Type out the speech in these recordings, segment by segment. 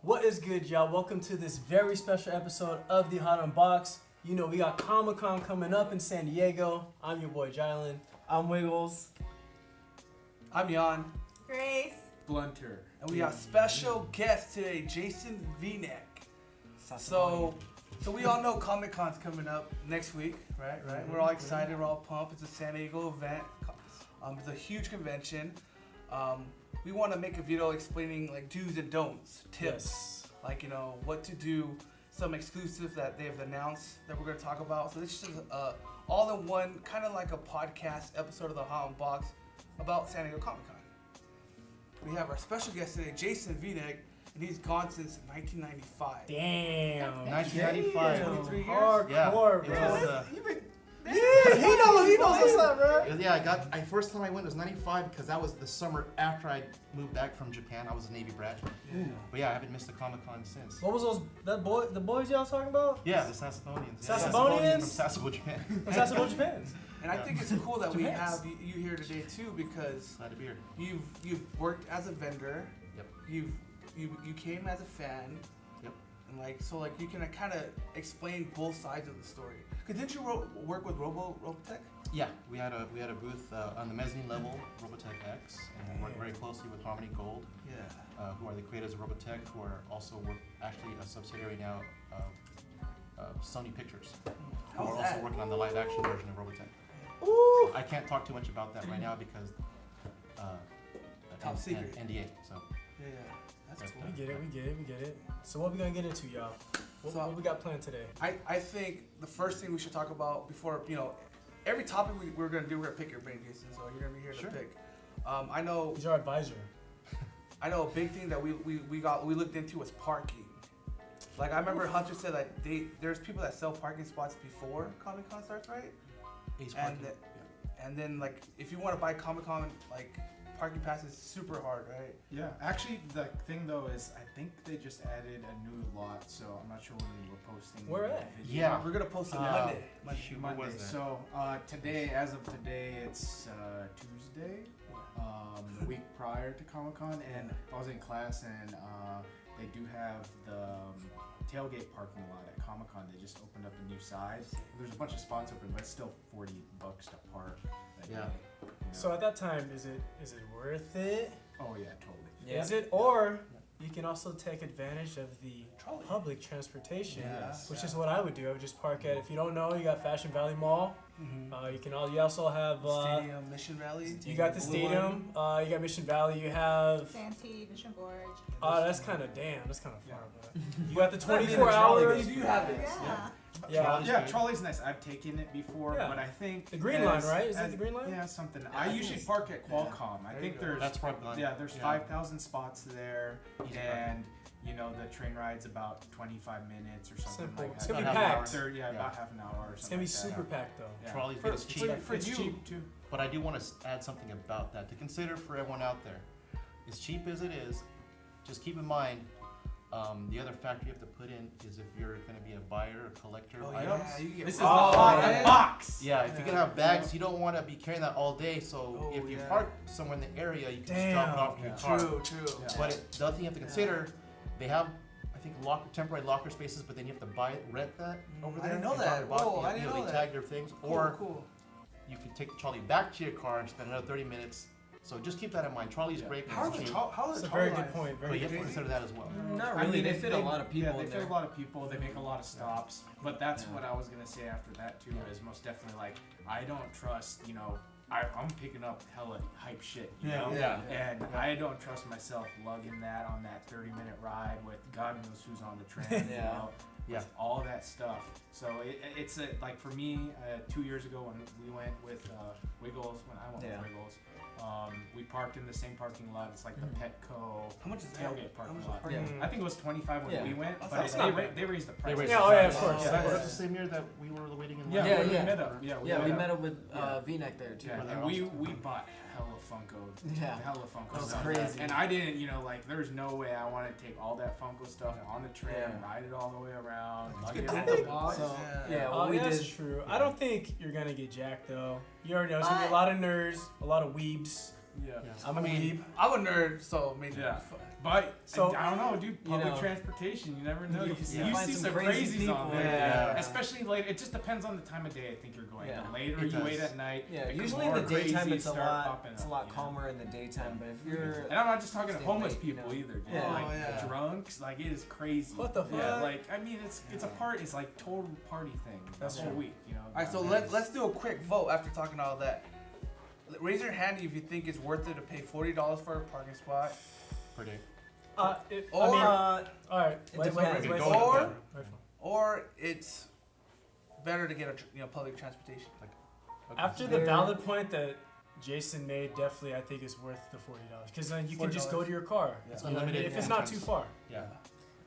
What is good, y'all? Welcome to this very special episode of the Hot Unbox. You know, we got Comic-Con coming up in San Diego. I'm your boy, Jylon. I'm Wiggles. I'm Nhan. Grace. Blunter. And we got special guest today, Jason Vneck. So we all know Comic-Con's coming up next week, right? We're all excited, we're all pumped. It's a San Diego event. It's a huge convention. We want to make a video explaining like do's and don'ts, tips, like, you know, what to do, some exclusives that they've announced that we're going to talk about. So this is all in one, kind of like a podcast episode of the Hot Unbox about San Diego Comic-Con. We have our special guest today, Jason Vneck, and he's gone since 1995. Damn. 1995. 23 years? Hardcore, Yeah, bro. He knows what's up, bro. Yeah, first time I went was 95 because that was the summer after I moved back from Japan. I was a Navy brat. Yeah. But yeah, I haven't missed a Comic-Con since. What was the boys y'all talking about? Yeah, the Sasabonians. Sasabonians? From Sasebo, Japan. From Sasebo, Japan. And I think it's cool that we Japans. have you here today too, because Glad to be here. you've worked as a vendor. Yep. You came as a fan. Yep. And like you can kind of explain both sides of the story. Cause didn't you work with Robotech? Yeah, we had a booth on the mezzanine level, Robotech X, and we worked very closely with Harmony Gold, Yeah. who are the creators of Robotech, who are also actually a subsidiary now of Sony Pictures. How's We're that? also working on the live action version of Robotech. Ooh. I can't talk too much about that right now because Top secret. NDA. So Yeah. That's cool. We get it. So what we gonna get into, y'all? What we got planned today? I think the first thing we should talk about before, you know, every topic we're gonna pick your brain, Jason. So you're gonna be here Sure. to pick. I know He's our advisor. a big thing that we looked into was parking. Like I remember Hunter said that there's people that sell parking spots before Comic-Con starts, right? Ace And Parking. and then like if you want to buy Comic-Con, like parking pass is super hard, right? Yeah, actually, the thing though is, I think they just added a new lot, so I'm not sure when we were posting. Where the at? video. Yeah. We're gonna post it Monday. Shoot, what Monday. was that? So today, as of today, it's Tuesday. The week prior to Comic Con, and I was in class, and they do have the tailgate parking lot at Comic Con. They just opened up a new side. There's a bunch of spots open, but it's still $40 to park. That Yeah. day, you know. So at that time, is it worth it? Oh yeah, totally. Yeah. Is it, or you can also take advantage of the Trolley. public transportation, Yes. which is what I would do. I would just park at. If you don't know, you got Fashion Valley Mall. Mm-hmm. You also have Stadium, Mission Valley. you got the Blue stadium. You got Mission Valley. You have. Santee, Mission Gorge. That's kind of That's kind of far. Yeah. But you got the Line. 24 hours. You do have it. Yeah. Yeah. Trolley's Yeah, good. trolley's nice. I've taken it before, Yeah. but I think The green line, right? Is that the green line? Yeah, something. I I think usually it's- park at yeah. Qualcomm. I There think you go. there's That's where I've gone. there's 5,000 spots there, Easy and you know the train ride's about 25 minutes or something Simple. like that. It's gonna be About an hour. packed. About half an hour or something. It's gonna be like that. super packed though. Yeah. Trolley's For- good. It's cheap. for It's you. cheap too. But I do want to add something about that to consider for everyone out there. As cheap as it is, just keep in mind the other factor you have to put in is if you're going to be a buyer or collector Oh of yeah, items. you get This is robbed, the hot right? box. Yeah, if you're going to have Yeah. bags, you don't want to be carrying that all day. So Oh, if you yeah. park somewhere in the area, you can just drop it off in your car. True. Yeah. But the other thing you have to consider, they have, I think, temporary locker spaces, but then you have to rent that over I there. didn't know and that. drop it off. Whoa, I didn't know They that. tag their things. Or Cool. you can take the trolley back to your car and spend another 30 minutes. So just keep that in mind. Trolley's Yeah. great. and How are it's the cheap. That's a very good point. But Very you have good to point. consider that as well. Not I really. mean, they fit a lot of people Yeah, in they there. fit a lot of people. They make a lot of stops. But that's Yeah. what I was gonna say after that too. Is most definitely like I don't trust. You know, I'm picking up hella hype shit. You know? Yeah. And I don't trust myself lugging that on that 30-minute ride with God knows who's on the train. You Yeah. know, Yeah. with all that stuff. So it's like for me, 2 years ago when we went with Wiggles, when I went Yeah. with Wiggles, we parked in the same parking lot. It's like the Petco How much is that? tailgate How parking much is lot. parking? Mm. I think it was 25 when Yeah. we went, That's but not they, bad. they raised the price. raised Yeah, oh yeah, of Oh, course. yeah. Was that the same year that we were waiting in line? Yeah, Yeah, we yeah. met up. Yeah, We met up with V-neck there too. Yeah, and we bought hella Funko. Yeah. Hella Funko That was stuff. crazy. And I didn't, you know, like, there's no way I want to take all that Funko stuff on the train, Yeah. ride it all the way around. lug Get it the on big the box. So, Yeah. yeah, Oh, what we that's did. true. I don't think you're gonna get jacked though. You already know it's gonna be a lot of nerds, a lot of weebs. Yeah. I'm a weeb. I'm a nerd, so maybe. Yeah. But So- I don't know, dude. Public know, transportation, you never know. you You find see some some crazy crazies people. on there. Yeah. Especially late. It just depends on the time of day. I think you're going. Yeah. The later It you wait does. at night, Yeah, the usually in more the daytime crazies it's a start lot popping up, you know? calmer in the daytime. But if you're And I'm not just talking Stay homeless late, you people know. either. Dude. Yeah. Like Oh, yeah. drunks, like it is crazy. What the Yeah, fuck? like I mean, it's a part. It's like total party thing. That's the whole true. week, you know. All right, so let's do a quick vote after talking all that. Raise your hand if you think it's worth it to pay $40 for a parking spot. Per day. I Or- mean, all right. It Wait, depends. wait, Go wait. Or- Wait, wait. Or it's better to get a public transportation. After the There- valid point that Jason made, definitely I think it's worth the $40 because then you can just go $40. to your car. Yeah. It's You know what I mean? unlimited If it's not too entrance. far. Yeah.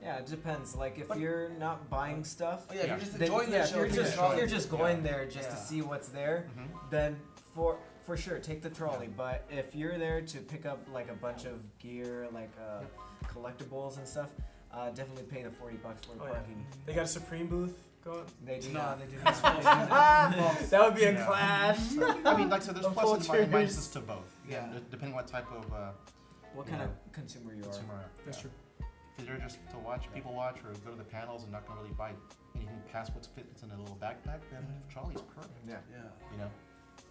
yeah, it depends. Like if But- you're not buying stuff, Oh yeah, you're just then, enjoying yeah, the if show. you're taking just a trolley. if you're just going Yeah. there just to Yeah. see what's there, Mm-hmm. then for sure take the trolley. But if you're there to pick up like a bunch of gear, like collectibles and stuff, definitely pay the $40 for Oh, yeah. parking. They got a Supreme booth going. They do No, not. they do not. They do not. That would be a Yeah. clash. I mean, like I said, there's Of pluses and cultures. minuses to both. Yeah. Depending what type of What kind of consumer you are. consumer. That's Yeah. true. If you're just to watch people watch or go to the panels and not gonna really buy anything past what's fits in a little backpack, then trolley's perfect. Yeah. Yeah. You know.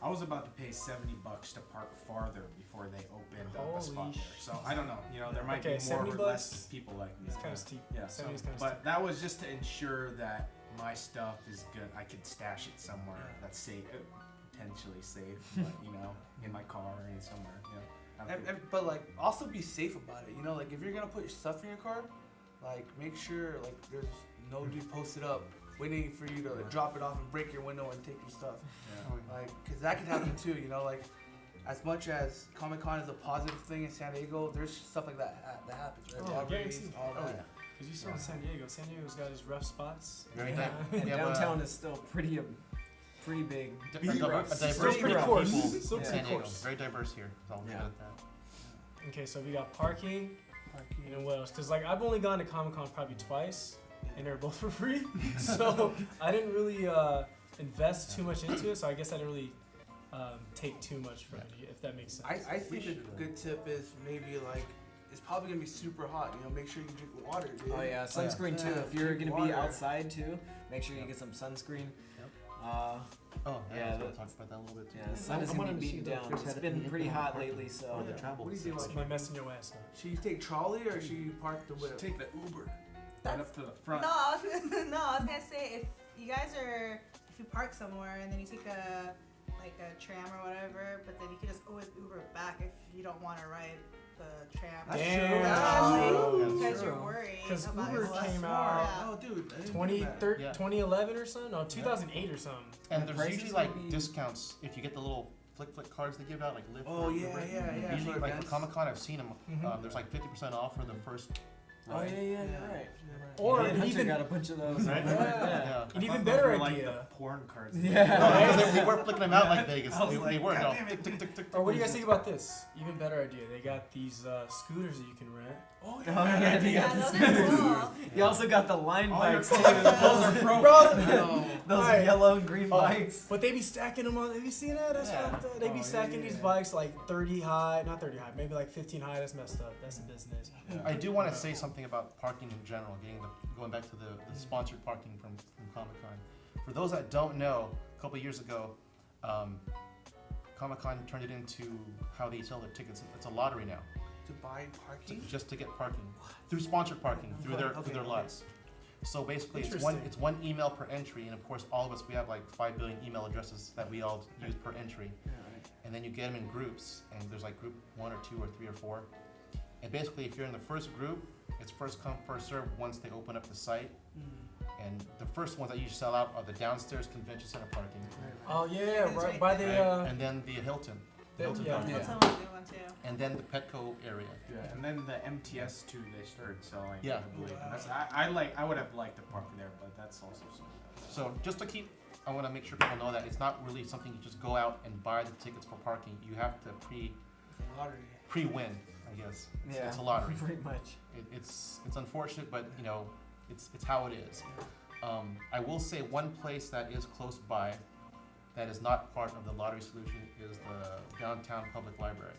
I was about to pay $70 to park farther before they opened up Holy a spot there. sh- So I don't know. You know, there might Okay, be more or $70 less people like me. It's kind of steep. Yeah, so, 70 is kinda but that was just to ensure that my stuff is good. I could stash it somewhere Yeah. that's safe, potentially safe, but you know, in my car and somewhere. Yeah. But like also be safe about it. You know, like if you're gonna put your stuff in your car, like make sure like there's nobody posted up waiting for you to like, drop it off and break your window and take your stuff. Yeah. Like, cause that could happen too. You know, like as much as Comic Con is a positive thing in San Diego, there's stuff like that that happens. Right? Oh, Robberies, guaranteed. all Oh that. yeah. Because you saw in San Diego. San Diego's got its rough spots. Very Yeah. And Yeah, downtown is still pretty big. A Still diverse pretty group of coarse. people Still in pretty San Diego. coarse. Very diverse here. So I'll leave it Yeah. at that. Okay, so we got parking. And then what else? Because like I've only gone to Comic Con probably twice, and they're both for free. So I didn't really invest too much into it. So I guess I didn't really take too much from it, if that makes sense. I think a good tip is maybe like it's probably gonna be super hot. You know, make sure you drink water, dude. Oh yeah, sunscreen too. Yeah, If you're drink gonna be water. outside too, make sure you get some sunscreen. Oh, Yeah, yeah. I was the- gonna talk about that a little bit too. Yeah, the sun is I gonna wanted be to see beating though, down. Chris It's had been an pretty input hot on lately, so Or the travel. What do you do? Somebody messing your ass up. Should you take trolley or should you park the whip? Take the Uber right That's- up to the front. No, I was gonna say if you guys are if you park somewhere and then you take a tram or whatever, but then you can just always Uber back if you don't want to ride the tram. That's Damn. true. That's Because true. you're worried. 'Cause about Uber your came life. out- Yeah. Oh, dude. I didn't 2011 or something? No, 2008 or something. And the there's prices usually would like be- discounts if you get the little flick cards they give out, like Lyft. Oh, or yeah, Uber. yeah. Usually, For like for events. Comic Con, I've seen them. Mhm. There's like 50% off for the first Oh yeah, ride. yeah, Yeah. you're right. Or Me and an Hunter even got a bunch of those. Right? Yeah. Yeah. An even thought better those were like idea. the porn cards. Yeah. No, because they weren't flicking them out like Vegas. I was They like, were. God No. damn it. Tick, tick, tick, tick, Or what do you tick. guys think about this? Even better idea. They got these scooters that you can rent. Oh, Oh, yeah, they Yeah, got those this. are cool. You also got the line All your bikes too. clothes are broke. No. Those Alright. yellow and green Oh, bikes. But they be stacking them on. Have you seen that? That's Yeah. fucked up. They be Oh, stacking yeah. these bikes like 30 high, not 30 high, maybe like 15 high. That's messed up. That's a business. I do want to say something about parking in general, going back to the sponsored parking from Comic Con. For those that don't know, a couple years ago, Comic Con turned it into how they sell their tickets. It's a lottery now, To buy parking? just to get parking through sponsored parking through their Okay, okay. lots. So basically, Interesting. it's one email per entry, and of course, all of us we have like 5 billion email addresses that we all use per entry. And then you get them in groups, and there's like group 1 or 2 or 3 or 4. And basically, if you're in the first group, it's first come, first served once they open up the site. And the first ones that usually sell out are the downstairs convention center parking, Oh yeah, That's right right by there. the and then the Hilton, the- Hilton yeah. parking, That's Yeah. a good one too. and then the Petco area. Yeah, and then the MTS too, they started selling. Yeah. I believe. And that's, I would have liked to park there, but that's also something. So just to keep, I want to make sure people know that it's not really something you just go out and buy the tickets for parking. You have to Lottery. pre-win, I guess. Yeah. It's a lottery. Pretty much. It's unfortunate, but you know, it's how it is. I will say one place that is close by, that is not part of the lottery solution, is the downtown public library.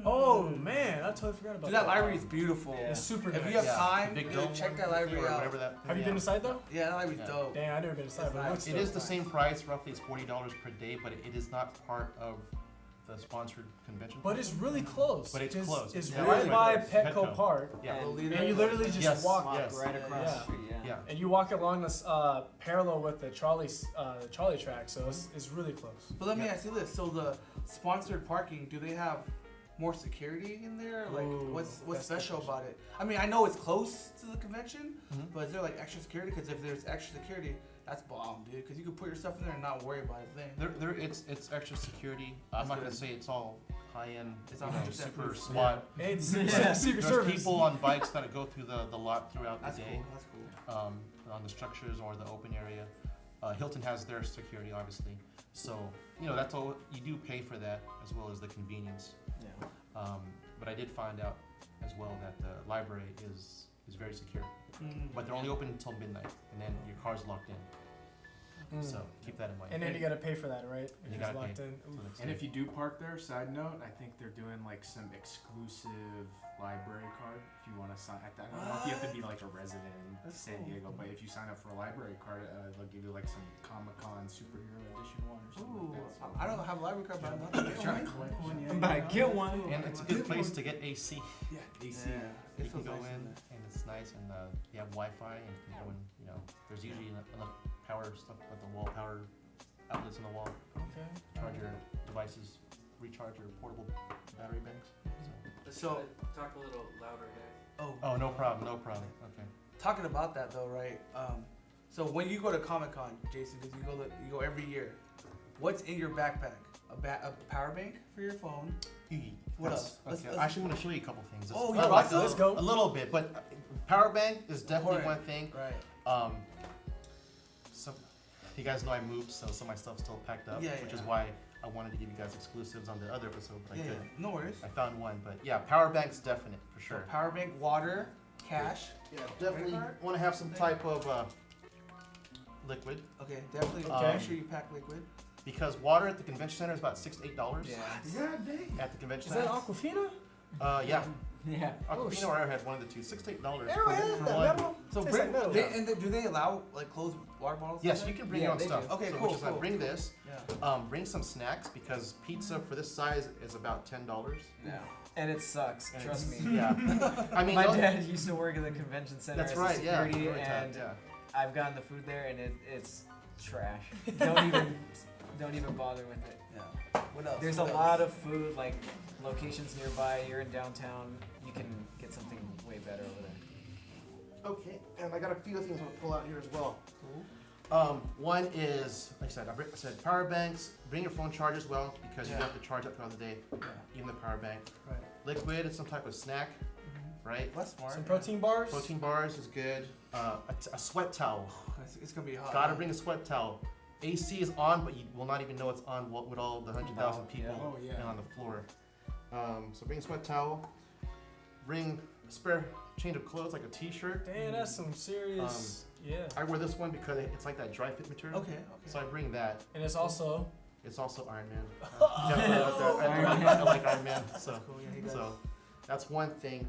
Oh man, I totally forgot about Dude, that. that library is beautiful. Yeah. It's super If nice. you have Yeah, time, the big dude, dome check one, that library or out. whatever that. Have you been inside though? Yeah, that library's Yeah. dope. Dang, I never been inside, It's but it nice. looks It dope. is the same price, roughly it's $40 per day, but it is not part of the sponsored convention. But it's really close. But it's Just- close. It's Yeah, right right by there. Petco Petco. Park, Yeah. And- and you literally just Yes. walk Walk Yes. right across Yeah. the street. Yeah. Yeah. and you walk along this parallel with the trolley track, so it's really close. But let me Yeah. ask you this: so the sponsored parking, do they have more security in there? Like, Ooh, what's that's a special good about it? I mean, I know it's close to the convention, Mhm. but is there like extra security? Because if there's extra security, that's bomb, dude. Because you can put your stuff in there and not worry about a thing. It's extra security. I'm That's not good. gonna say it's all high end, It's you know, 100% super proof. SWAT. It's Yeah. Secret There's Service. people on bikes that go through the lot throughout That's the cool. day, That's cool. on the structures or the open area. Hilton has their security, obviously. So, that's all, you do pay for that as well as the convenience. Yeah. But I did find out as well that the library is very secure. Mm. But they're only open until midnight, and then your car's locked in. Mm. So keep that in mind. And then you gotta pay for that, right? And you If it's gotta locked pay. in. So Ooh. that's And it. if you do park there, side note, I think they're doing like some exclusive library card if you want to sign. I don't know if you have to be like a resident in That's San cool. Diego, but if you sign up for a library card, they'll give you like some Comic-Con superhero edition one or something Ooh, like that. So I don't have a library card, but I'm not I'm trying to collect one. Yeah. But get one. And it's a good place to get AC. Yeah, AC. Yeah. You It can feels go nice in there. and it's nice, and you have Wi-Fi, and you can go in. There's usually enough power stuff at the wall, power outlets in the wall. Okay. Charge your devices, recharge your portable battery banks. So, Talk a little louder, guys. Oh, no problem, no problem. Okay. talking about that though, right? So when you go to Comic-Con, Jason, because you go every year, what's in your backpack? A power bank for your phone. What That's- else? Let's- Okay. let's- I actually want to show you a couple things. Oh, It's- you brought a- some? Let's go. A little bit, but power bank is definitely Important. one thing. Right. So you guys know I moved, so some of my stuff's still packed up, Yeah, which yeah. is why I wanted to give you guys exclusives on the other episode, but I Yeah, yeah. couldn't. No worries. I found one, but yeah, power bank's definite for So sure. power bank, water, cash. Yeah, definitely card? want to have some type of liquid, Okay, definitely Okay. make sure you pack liquid. because water at the convention center is about $6 to $8 Yeah. God dang. at the convention Is that center. Aquafina? Yeah, Yeah. Aquafina or Arrowhead, one of the two. $6 to $8. Arrowhead? for That one. metal? So Tastes bring, like metal. do they allow like closed water bottles? Yes, in you there? can bring Yeah, your own they stuff. do. Okay, so cool, Which is like cool. bring this. Yeah. Bring some snacks because pizza for this size is about $10. Yeah. And it sucks. And Trust me. it's- Yeah. I mean, My don't- dad used to work at the convention center That's as right. a Yeah. security, Story time, and yeah. I've gotten the food there, and it's trash. Don't even bother with it. Yeah. What else? There's a What else? lot of food, like locations nearby. You're in downtown, you can get something way better over there. Okay, and I got a few things I'll pull out here as well. Cool. One is, like I said, power banks. Bring your phone charger as well because Yeah. you have to charge up throughout the day, Yeah. even the power bank. Right. Liquid and some type of snack, right? That's smart. Some protein bars? Protein bars is good. A sweat towel. It's gonna be hot. Gotta bring a sweat towel. AC is on, but you will not even know it's on with all the 100,000 people Oh, yeah. on the floor. So bring a sweat towel. Bring a spare change of clothes, like a t-shirt. Damn, that's some serious. Yeah. I wear this one because it's like that dry fit material. Okay. So I bring that. And it's also. It's also Iron Man. I like Iron Man. So, Cool. Yeah, he does. so that's one thing.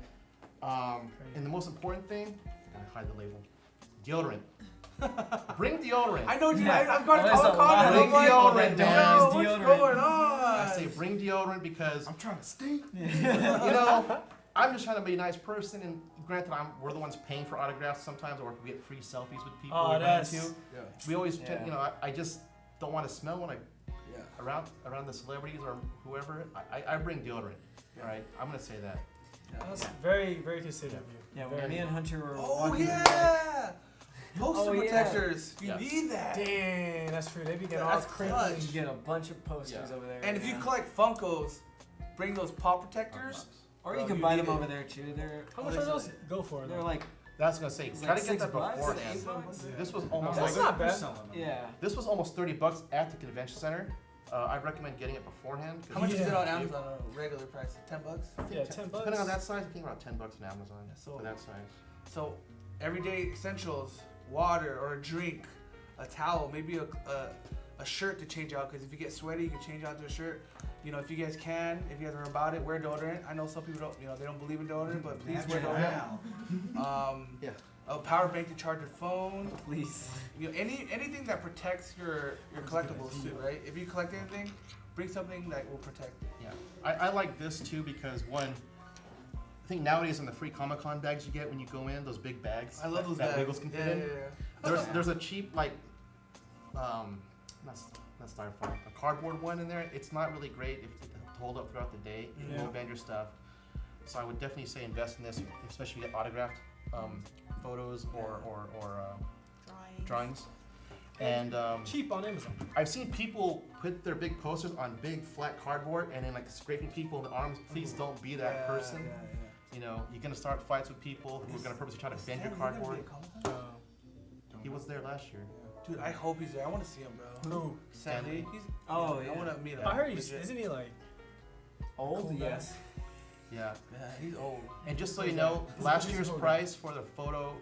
And the most important thing, I gotta hide the label. Deodorant. Bring deodorant. I know, dude. Yeah. I've gone to There's a Comic Con lot and of I'm like, deodorant, yo, man. what's Deodorant. going on? I say bring deodorant because I'm trying to stink. I'm just trying to be a nice person. And granted, we're the ones paying for autographs sometimes, or if we get free selfies with people Oh, we run that's. into. Yeah. We always, Yeah. I just don't want to smell when I Yeah. around the celebrities or whoever. I bring deodorant. Yeah. All right, I'm gonna say that. That's very, very considerate of you. Yeah, when Very. me and Hunter were Oh walking yeah. Poster Oh, yeah. protectors. You Yeah. need that. Dang, that's true. They be getting all That's crinkly. clutch. you get a bunch of posters Yeah. over there. And if you yeah. collect Funkos, bring those pop protectors. or Bro, you can you buy need them it. over there too. They're How much are those go for? they're though? like That's gonna say. it's Try like to get that $6, beforehand. $8. This was almost That's like not bad. Selling them. Yeah. this was almost $30 at the convention center. I recommend getting it beforehand. 'cause How much is it Yeah. on Amazon on a regular price? $10? Yeah, $10. Depending on that size, I think about $10 on Amazon So- for that size. So, everyday essentials: water or a drink, a towel, maybe a shirt to change out. Because if you get sweaty, you can change out to a shirt. if you guys can, if you guys are about it, wear deodorant. I know some people don't, they don't believe in deodorant, but please wear deodorant. Yeah. A power bank to charge your phone. Please. Anything that protects your collectibles too, right? If you collect anything, bring something that will protect it. Yeah, I like this too because one, I think nowadays in the free Comic-Con bags you get when you go in, those big bags. I love those that bags. Wiggles can fit in. There's a cheap not styrofoam, a cardboard one in there. It's not really great if to hold up throughout the day. It will bend your stuff. So I would definitely say invest in this, especially if you get autographed photos or drawings. And cheap on Amazon. I've seen people put their big posters on big flat cardboard and then like scraping people in the arms. Please don't be that person. You're gonna start fights with people who are gonna purposely try to bend your cardboard. He was there last year. Dude, I hope he's there. I want to see him, bro. Who? Stanley. Yeah. I want to meet him. I heard isn't he like Old? cool Yes. Yeah. Yeah, he's old. And just so you know, last year's price for the photo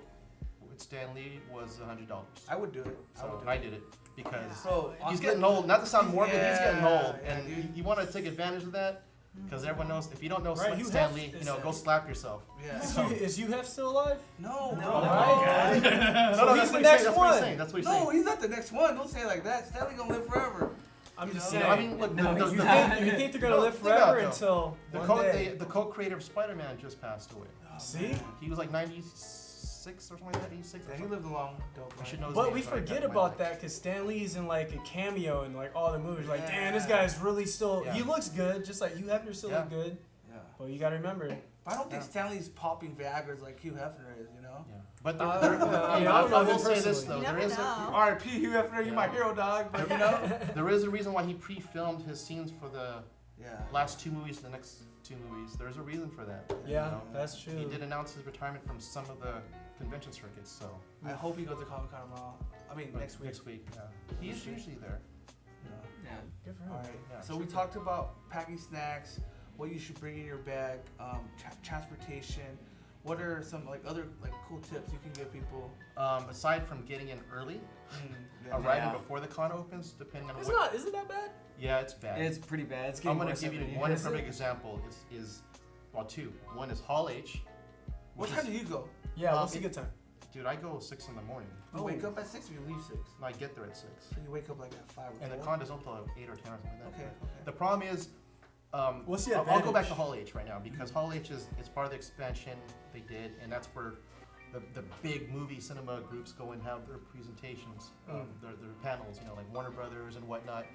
with Stan Lee was $100. I would do it. So I did it because So he's getting old. Not to sound morbid, he's getting old, yeah, and dude. you want to take advantage of that because everyone knows. If you don't know Right, Hugh Stan Hef Lee, is go slap yourself. Yeah. Is Hugh Hef still alive? No, No. bro. Oh my God. No, he's that's the what next he's one. saying. That's what he's No, saying. he's not the next one. Don't say it like that. Stanley gonna live forever. I'm just You saying. know, I mean, look, No, the, he's the, not. You think they're gonna No, live think about forever it, though. until the, one day? the co-creator of Spider-Man just passed away. See? He was like 96 or something like that. 86. Yeah, he lived a long, dope I life. should know his But name, we so I got forget it in my about mind. that because Stan Lee's in like a cameo in like all the movies. Like, Yeah. damn, this guy's really still. Yeah. He looks good, just like Hugh Hefner still look good. Yeah. But you gotta remember. But I don't think Stanley's popping Viagra's like Hugh Hefner is, Yeah. But I there, don't know I will him say this personally. though, You there never is know. R.I.P. Hugh Hefner, you my Yeah. hero, dog. But there is a reason why he pre-filmed his scenes for the yeah. last two movies, the next two movies. There's a reason for that. Yeah, You know? that's true. He did announce his retirement from some of the convention circuits, so I hope he goes to Comic Con tomorrow. I mean, next week. Next week, yeah. He's usually there. Yeah. Yeah. Good for him. All right. Yeah, So we talked about packing snacks, what you should bring in your bag, transportation. What are some other cool tips you can give people? Aside from getting in early, Yeah. arriving before the con opens, depending on It's what. not. Is it that bad? Yeah, it's bad. It's pretty bad. It's I'm getting gonna worse give you every one year. perfect example. Well, two. One is Hall H. What which time is- do you go? Yeah. What's a it- good time? Dude, I go 6 in the morning. You wake up at 6 or you leave 6? And I get there at 6. So you wake up like at 5 or 4? And the con doesn't open until 8 or 10 or something like that. Okay. The problem is, What's the I'll go back advantage? to Hall H right now because Hall H it's part of the expansion they did, and that's where the big movie cinema groups go and have their presentations, their panels, like Warner Brothers and whatnot.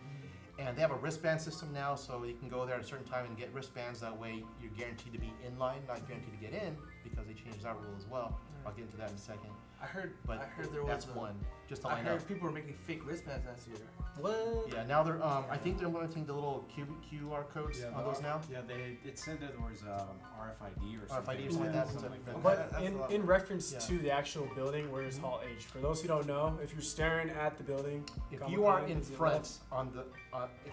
And they have a wristband system now, so you can go there at a certain time and get wristbands. That way, you're guaranteed to be in line, not guaranteed to get in, because they changed that rule as well. I'll get into that in a second. I heard there was That's one. Just to I line up. heard people were making fake wristbands last year. What? Yeah, now they're. I think they're implementing the little QR codes on those now. Yeah, it said that there was RFID or something. RFID or something like that. Something like that. But That's a lot. in reference Yeah. to the actual building, where is Hall H? For those who don't know, if you're staring at the building, If Comic you are Con in is your front left. on the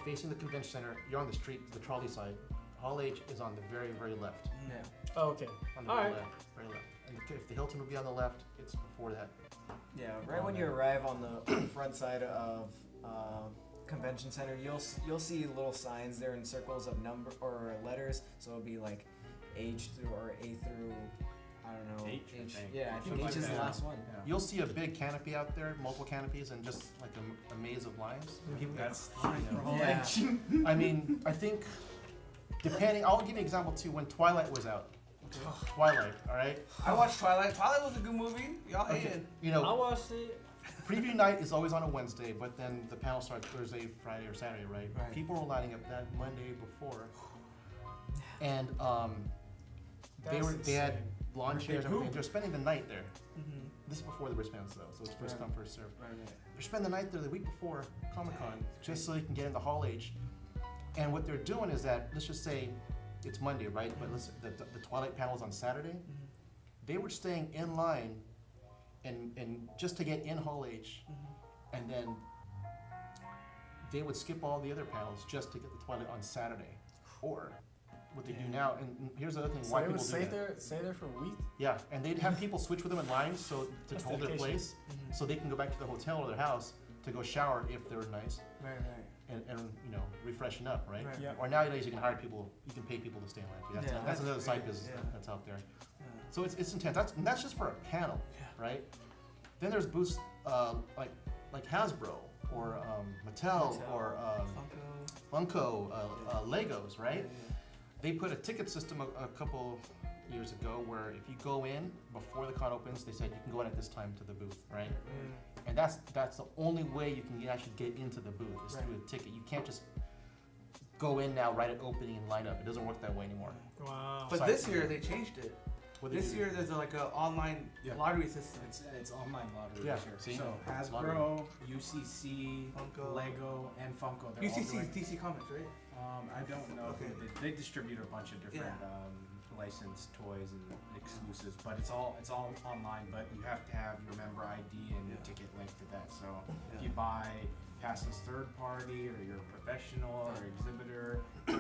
facing the convention center, you're on the street, the trolley side. Hall H is on the very, very left. Yeah. Oh, okay. On the All very right. left, very left. And if the Hilton would be on the left, it's before that. Yeah, right when you arrive on the front side of convention center, you'll see little signs there in circles of number or letters. So it'll be like H through or A through, I don't know. H, I think. Yeah, I think Something H like is the that. last one. Yeah. You'll see a big canopy out there, multiple canopies, and just like a maze of lines. People That's Yeah. I mean, I think depending. I'll give you an example too. When Twilight was out, Twilight, all right. I watched Twilight. Twilight was a good movie. Y'all Okay. hated. You I know, watched it. preview night is always on a Wednesday, but then the panel starts Thursday, Friday, or Saturday, right? Right. People were lining up that Monday before, and they had lawn chairs and everything. They're spending the night there. Mm-hmm. This is before the wristbands though, so it's first come, first serve. Right. They're spending the night there the week before Comic-Con just so they can get into Hall H. And what they're doing is that, let's just say it's Monday, right? But the Twilight panel is on Saturday. They were staying in line and just to get in Hall H, and then they would skip all the other panels just to get the Twilight on Saturday. Or what they do now, and here's the other thing, So why they people would do stay that. there for a week. Yeah, and they'd have people switch with them in line so to That's hold their dedication. place, so they can go back to the hotel or their house to go shower if they were nice. Right. and you know, refreshen up, right? Right. Yeah. Or nowadays you can hire people, you can pay people to stay in line for you. That's another side business that's out there. Yeah. So it's intense. That's just for a panel, right? Then there's booths like Hasbro or Mattel or Funko, Legos, right? They put a ticket system a couple years ago where if you go in before the con opens, they said you can go in at this time to the booth, right? And that's the only way you can actually get into the booth is through a ticket. You can't just go in now right at opening and line up. It doesn't work that way anymore. Wow. But this year they changed it. This year there's like an online lottery system. It's online lottery Yeah, this year. see? So Hasbro, UCC, Funko. Lego, and Funko. They're all UCC doing, is DC Comics, right? I don't know. Okay. They distribute a bunch of different licensed toys and exclusives, but it's all online. But you have to have your member ID and your ticket linked to that. So if you buy passes third party or you're a professional or exhibitor, I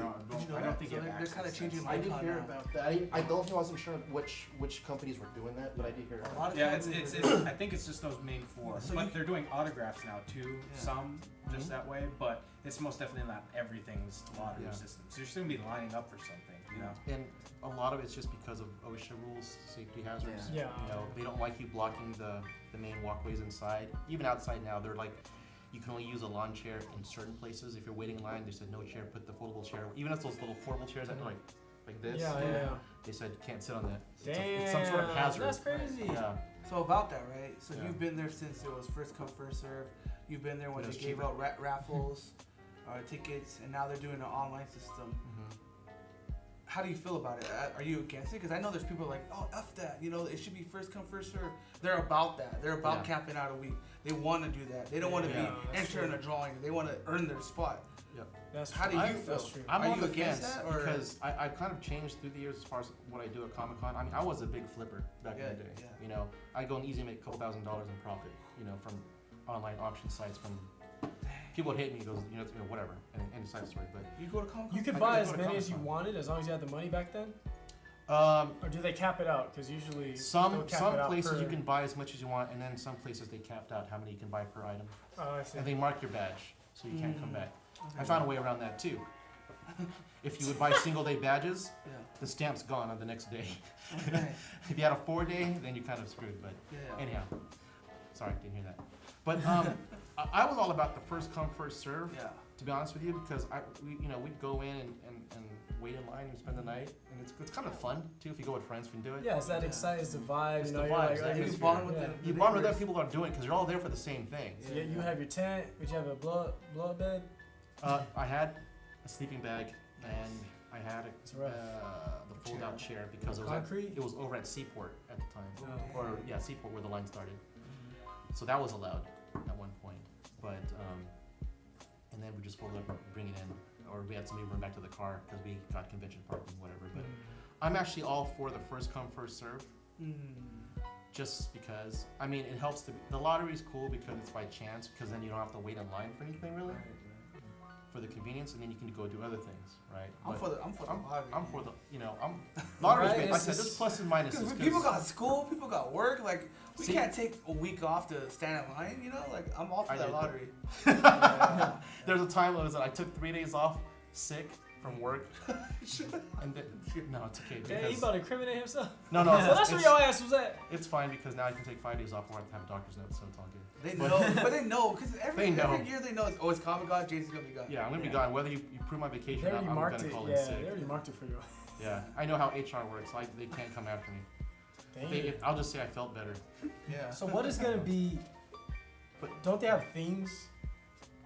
don't think you have they're access. kind of changing I did icon hear now. about that. I wasn't sure which companies were doing that, but I did hear A about lot of Yeah, companies it's are- I think it's just those main four. So but you- they're doing autographs now too. Yeah. Some just that way, but it's most definitely not everything's lottery Yeah. system. So you're still gonna be lining up for something, you know. And a lot of it's just because of OSHA rules, safety hazards. Yeah. You know, they don't like you blocking the main walkways inside. Even outside now, they're like, you can only use a lawn chair in certain places. If you're waiting in line, they said no chair, put the foldable chair. Even if those little portable chairs that are like this, Yeah. they said you can't sit on that. Damn. It's some sort of hazard. That's crazy. Yeah. So about that, right? So Yeah. you've been there since it was first come, first serve. You've been there when It they was gave cheaper. out raffles, tickets, and now they're doing an online system. How do you feel about it? Are you against it? Because I know there's people like, oh, F that. You know, it should be first come, first serve. They're about that. They're about capping out a week. They want to do that. They don't want to Yeah, be that's entering true. a drawing. They want to earn their spot. That's How do true. you feel? That's true. I'm Are on you the against fence that, or- because I've kind of changed through the years as far as what I do at Comic Con. I mean, I was a big flipper back in the day. Yeah. You know, I go and easily make a couple $1,000s in profit. You know, from online auction sites. From people would hate me. Goes, you know, whatever. And side story, but You go to Comic Con? You could I buy could as go to many as you Comic-Con. wanted as long as you had the money back then? um, Or do they cap it out? Because usually some they'll cap it out places per- you can buy as much as you want, and then some places they capped out how many you can buy per item, Oh, I see. and they mark your badge so you can't come Mm. back. I found a way around that too. If you would buy single day badges, Yeah. the stamp's gone on the next day. Okay. If you had a 4-day, then you're kind of screwed. But Yeah. anyhow, sorry, didn't hear that. But I was all about the first come, first serve. Yeah. To be honest with you, because we'd go in and wait in line and spend the night, and it's kind of fun too if you go with friends. We can do it. Yeah, it's that exciting, it's the vibe. It's You know, the you're vibes, like, the oh, You you bond with yeah. them. You bond with other people that are doing it because you're all there for the same thing. Yeah, you have your tent, but you have a blow up bed. I had a sleeping bag and I had It's rough. the fold-out chair because Concrete? it was over at Seaport at the time, Oh. or Seaport where the line started. So that was allowed at one point, but and then we just folded up and bring it in, or we had somebody run back to the car because we got convention parking, whatever. But I'm actually all for the first come, first serve. Just because, I mean, it helps the lottery is cool because it's by chance, because then you don't have to wait in line for anything really, for the convenience, and then you can go do other things, right? I'm for the lottery. I'm for the, lottery's Right, great. Like I it's said, there's pluses and minuses. Because people got school, people got work. Like, we See- can't take a week off to stand in line, you know? Like, I'm all for I that did. lottery. There's a time that I took 3 days off sick from work, and then, no, it's okay. Yeah, he Because, about to incriminate himself. no, So that's where it's, your ass was at. it's fine because now I can take 5 days off or I have to have a doctor's note, so it's all good. They know, but they know, because every They know. year they know, it's Comic Con, Jason's gonna be gone. Yeah, I'm gonna be gone. Whether you prove my vacation They or not, already I'm marked gonna it. call Yeah, in sick. they already marked it for you. Yeah, I know how HR works. Like they can't come after me. Dang. I'll just say I felt better. Yeah. So what is gonna be? But don't they have themes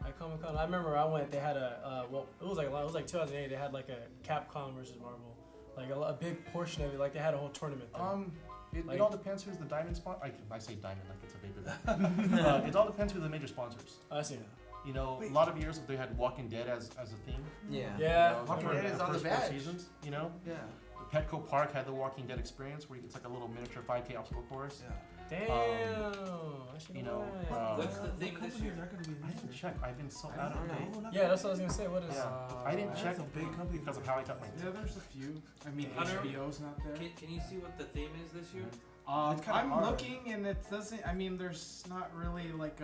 at Comic Con? I remember I went. They had it was like 2008. They had like a Capcom versus Marvel, like a big portion of it. Like they had a whole tournament there. It all depends who's the diamond sponsor. I say diamond like it's a paper bag. It all depends who the major sponsors. I see. You know, Wait. a lot of years they had Walking Dead as a theme. Yeah. Yeah. You know, Walking for Dead is on the first 4 badge. seasons. You know, Yeah. Petco Park had the Walking Dead experience where it's like a little miniature 5K obstacle course. Yeah. Damn. I should you know. know, that. What's the theme this year? Are gonna be I didn't check. I've been so out of it. Yeah, that's what I was gonna say. What is? Yeah. I didn't That's check a big company. because of how I got my. Yeah, there's a few. I mean, Hunter, HBO's not there. Can you see what the theme is this year? It's kinda I'm hard. looking and it doesn't. I mean, there's not really like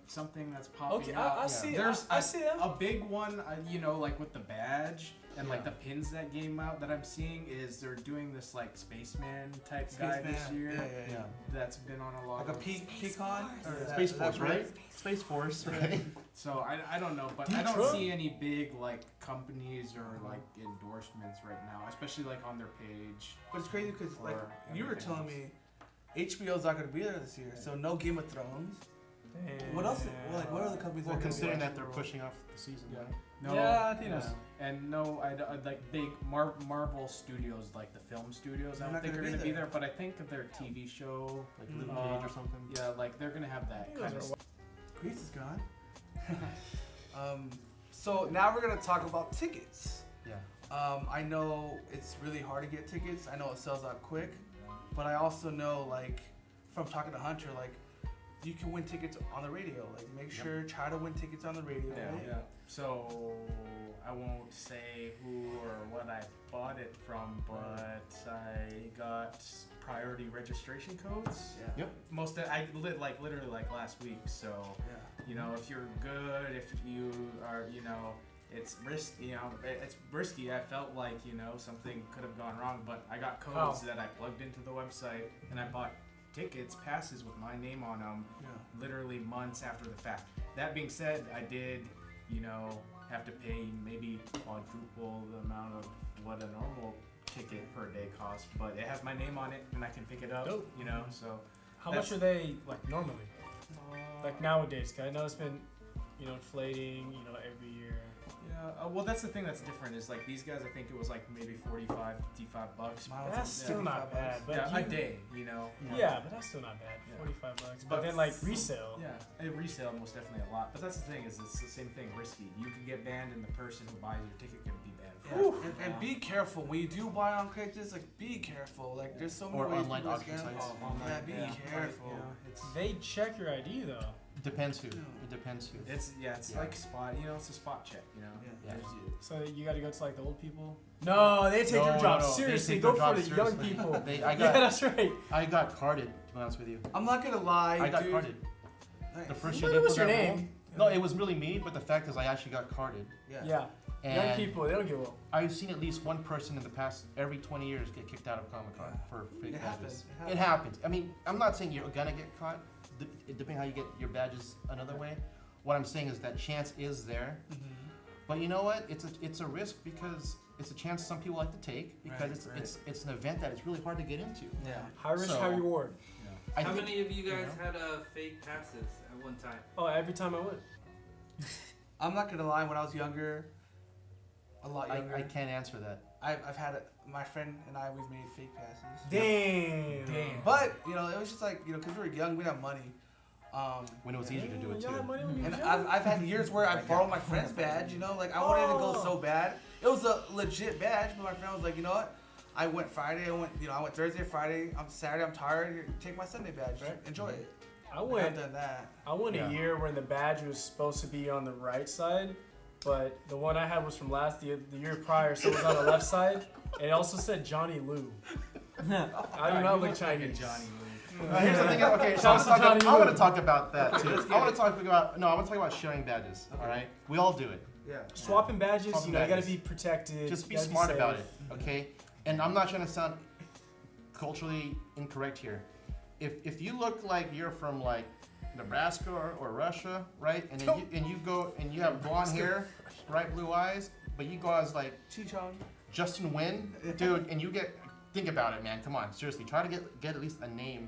something that's popping Okay, up. I see. There's I see them. a big one, you know, like with the badge and like Yeah. the pins that came out that I'm seeing is they're doing this like spaceman type guy this Spaceman, year. Yeah. That's been on a lot Like a of. pecan? Or is Space is that Force, right? Space Force, right? So I don't know, but Do you I don't try? see any big like companies or like endorsements right now, especially like on their page. But it's crazy because, like, Or you were everything telling else. me HBO's not going to be there this year, so no Game of Thrones. What else? Well, like, what other companies Well, are going to be considering that watching they're the pushing off the season, Yeah. right? No, Yeah, I think that's- and no, I like big Marvel studios, like the film studios. They're I don't not think gonna they're be gonna be there. there, but I think that their TV show, Like Mm. Luke Uh, Cage or something. yeah, like they're gonna have that You kind guys of. are Grease is gone. So now we're going to talk about tickets. Yeah. I know it's really hard to get tickets. I know it sells out quick, but I also know, like, from talking to Hunter, like, you can win tickets on the radio. Like, make sure, try to win tickets on the radio. Right? Yeah. So I won't say who or what I bought it from, but I got priority registration codes. Yeah. Yep. Most of, I lit like literally like last week. So Yeah. you know, if you're good, if you are, you know, it's risky. You know, it's risky. I felt like, you know, something could have gone wrong, but I got codes that I plugged into the website and I bought tickets, passes with my name on them, Yeah. literally months after the fact. That being said, I did, you know, have to pay maybe quadruple the amount of what a normal ticket per day costs, but it has my name on it and I can pick it up. Dope. You know, so How much are they like normally? Like nowadays? 'Cause I know it's been, inflating, every year. yeah. Well, that's the thing that's different is like these guys. I think it was like maybe $45, $55. Mine was That's like still not 55 bad, bucks. but Yeah, you, a day. You know. Yeah, but that's still not bad. Yeah. $45, but But then like resale. Yeah, it resale most definitely a lot. But that's the thing is it's the same thing, risky. You could get banned, and the person who buys your ticket can be banned. Yeah. And be careful when you do buy on Craigslist. Like, be careful. Like, there's so many Or ways online people auction scam. sites. Yeah, be careful. You know, it's They check your ID though. Depends who. Yeah. It depends who. it's Yeah. like spot. You know, it's a spot check. You know. Yeah. Yeah. So you got to go to like the old people. No, they take their job They seriously. take Go their for job the young seriously. people. I Yeah, got that's right. I got carded, to be honest with you. I'm not gonna lie, I got dude. carded. Nice. The first What year they was put your that name? rule- No, it was really me, but the fact is I actually got carded. Yeah. Yeah, young And people, they don't give up. I've seen at least one person in the past every 20 years get kicked out of Comic Con Yeah. for fake It badges. happens. It happens. I mean, I'm not saying you're gonna get caught, depending how you get your badges another way. What I'm saying is that chance is there. Mhm. But you know what? It's a risk because it's a chance some people like to take because Right, it's an event that is really hard to get into. Yeah. High risk, So- high reward. I How think- many of you guys know? had fake passes at one time? Oh, every time I went. I'm not gonna lie. When I was younger, a lot younger, I can't answer that. I've had my friend and I, we've made fake passes. Damn. But it was just like because we were young, we didn't have money. When it was easier to do it Y'all had too. money when you And was young? I've had years where I borrowed my friend's badge. Like I wanted to go so bad. It was a legit badge, but my friend was like, you know what? I went Friday. I went Thursday, Friday. I'm Saturday. I'm tired. Here, take my Sunday badge. Right. Enjoy it. I I've went. done that. I went Yeah. a year when the badge was supposed to be on the right side, but the one I had was from the year prior, so it was on the left side. And it also said Johnny Lou. I do not look Chinese. Johnny Lou. Here's the thing. Okay, so Shouts to Johnny I want Lou. to talk about that too. let's I get want it. to talk about sharing badges. Okay. All right, we all do it. Yeah. Swapping badges, Swapping you gotta badges. be protected. Just be gotta smart safe. about it, okay? And I'm not trying to sound culturally incorrect here. If you look like you're from like Nebraska or Russia, right? And then you have blonde hair, bright blue eyes, but you go as like Chichong. Justin Wynn, dude, and think about it, man. Come on, seriously, try to get at least a name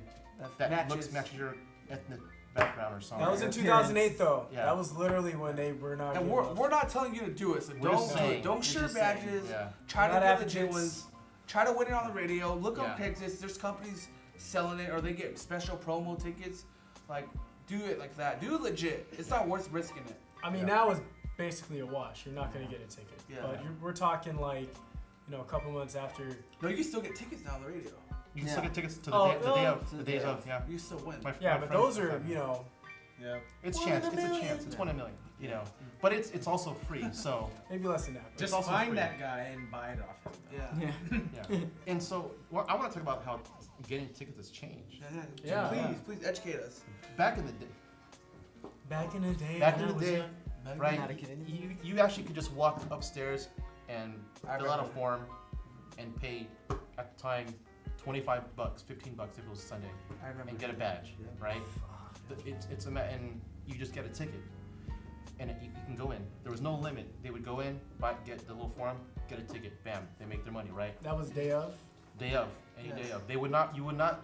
that matches your ethnic background or something. That was in 2008 though. Yeah. That was literally when they were not. And giving up. we're not telling you to do it, so We're don't just do saying. it. Don't We're share just saying. badges. Yeah. Try to Not get legit advocates. ones. Try to win it on the radio. Look on Yeah. Craigslist. There's companies selling it, or they get special promo tickets. Like, do it like that. Do it legit. It's not worth risking it. I mean, Yeah. now it's basically a wash. You're not gonna get a ticket. Yeah. But we're talking like, a couple months after. No, you can still get tickets now on the radio. You can still get tickets to Oh, the days to the of, day of. yeah. You still win. Yeah, My but friends those are, have that. Yeah. It's One chance. in a It's a million. chance. It's 1 in a million. You know, but it's also free. So Maybe less than that. but- Just also find free. that guy and buy it off him. Yeah. Yeah. yeah. And so well, I want to talk about how getting tickets has changed. Yeah, Please, yeah. please educate us. Back in the day, Back in the day. Back when in I the was day, young. right? Not a kid anymore. You actually could just walk upstairs and I fill out a remember. form and pay at the time $25, $15 if it was Sunday, I remember. and get a badge, Yeah. right? And you just get a ticket, and you can go in. There was no limit. They would go in, get the little form, get a ticket, bam, they make their money, right? That was day of. Day of, any Yes. day of. You would not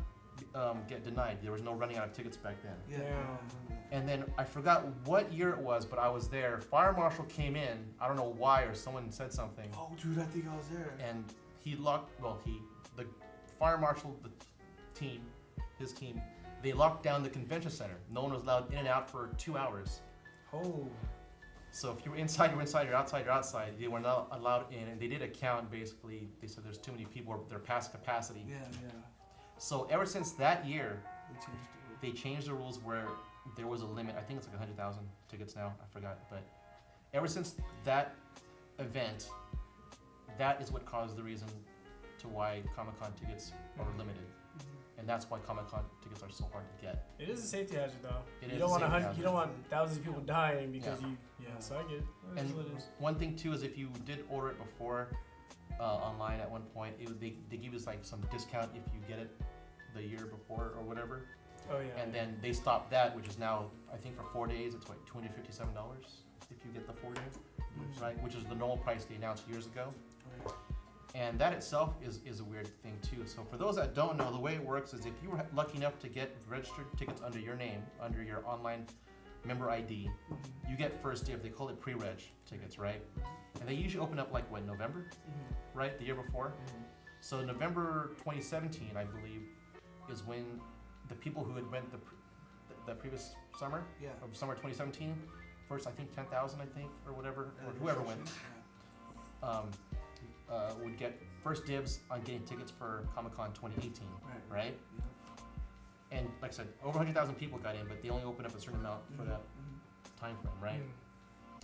get denied. There was no running out of tickets back then. Yeah. Damn. And then I forgot what year it was, but I was there. Fire marshal came in. I don't know why, or someone said something, Oh, dude, I think I was there. and the fire marshal, his team, they locked down the convention center. No one was allowed in and out for 2 hours. Oh. So if you were inside, you're inside. You're outside, you're outside. They were not allowed in, and they did a count. Basically, they said there's too many people. They're past capacity. Yeah, yeah. So ever since that year, They changed the rules. they changed the rules where there was a limit. I think it's like 100,000 tickets now. I forgot. But ever since that event, that is what caused the reason to why Comic-Con tickets are limited. And that's why Comic-Con tickets are so hard to get. It is a safety hazard though. It you is don't a want safety you don't want thousands of people dying because so I get it. It is And what it is. one thing too is if you did order it before online at one point, they give us like some discount if you get it the year before or whatever. Oh yeah. And then they stopped that, which is now I think for 4 days it's like $257 if you get the 4 day, right? Which is the normal price they announced years ago. And that itself is a weird thing too. So for those that don't know, the way it works is if you were lucky enough to get registered tickets under your name, under your online member ID, you get first dibs. They call it pre-reg tickets, right? And they usually open up like what, November, right? The year before. So November 2017, I believe, is when the people who had went the previous summer, Yeah. or summer 2017, first I think 10,000 I think or whatever, or whoever went, would get first dibs on getting tickets for Comic-Con 2018, right? And like I said, over 100,000 people got in, but they only opened up a certain amount for that time frame, right?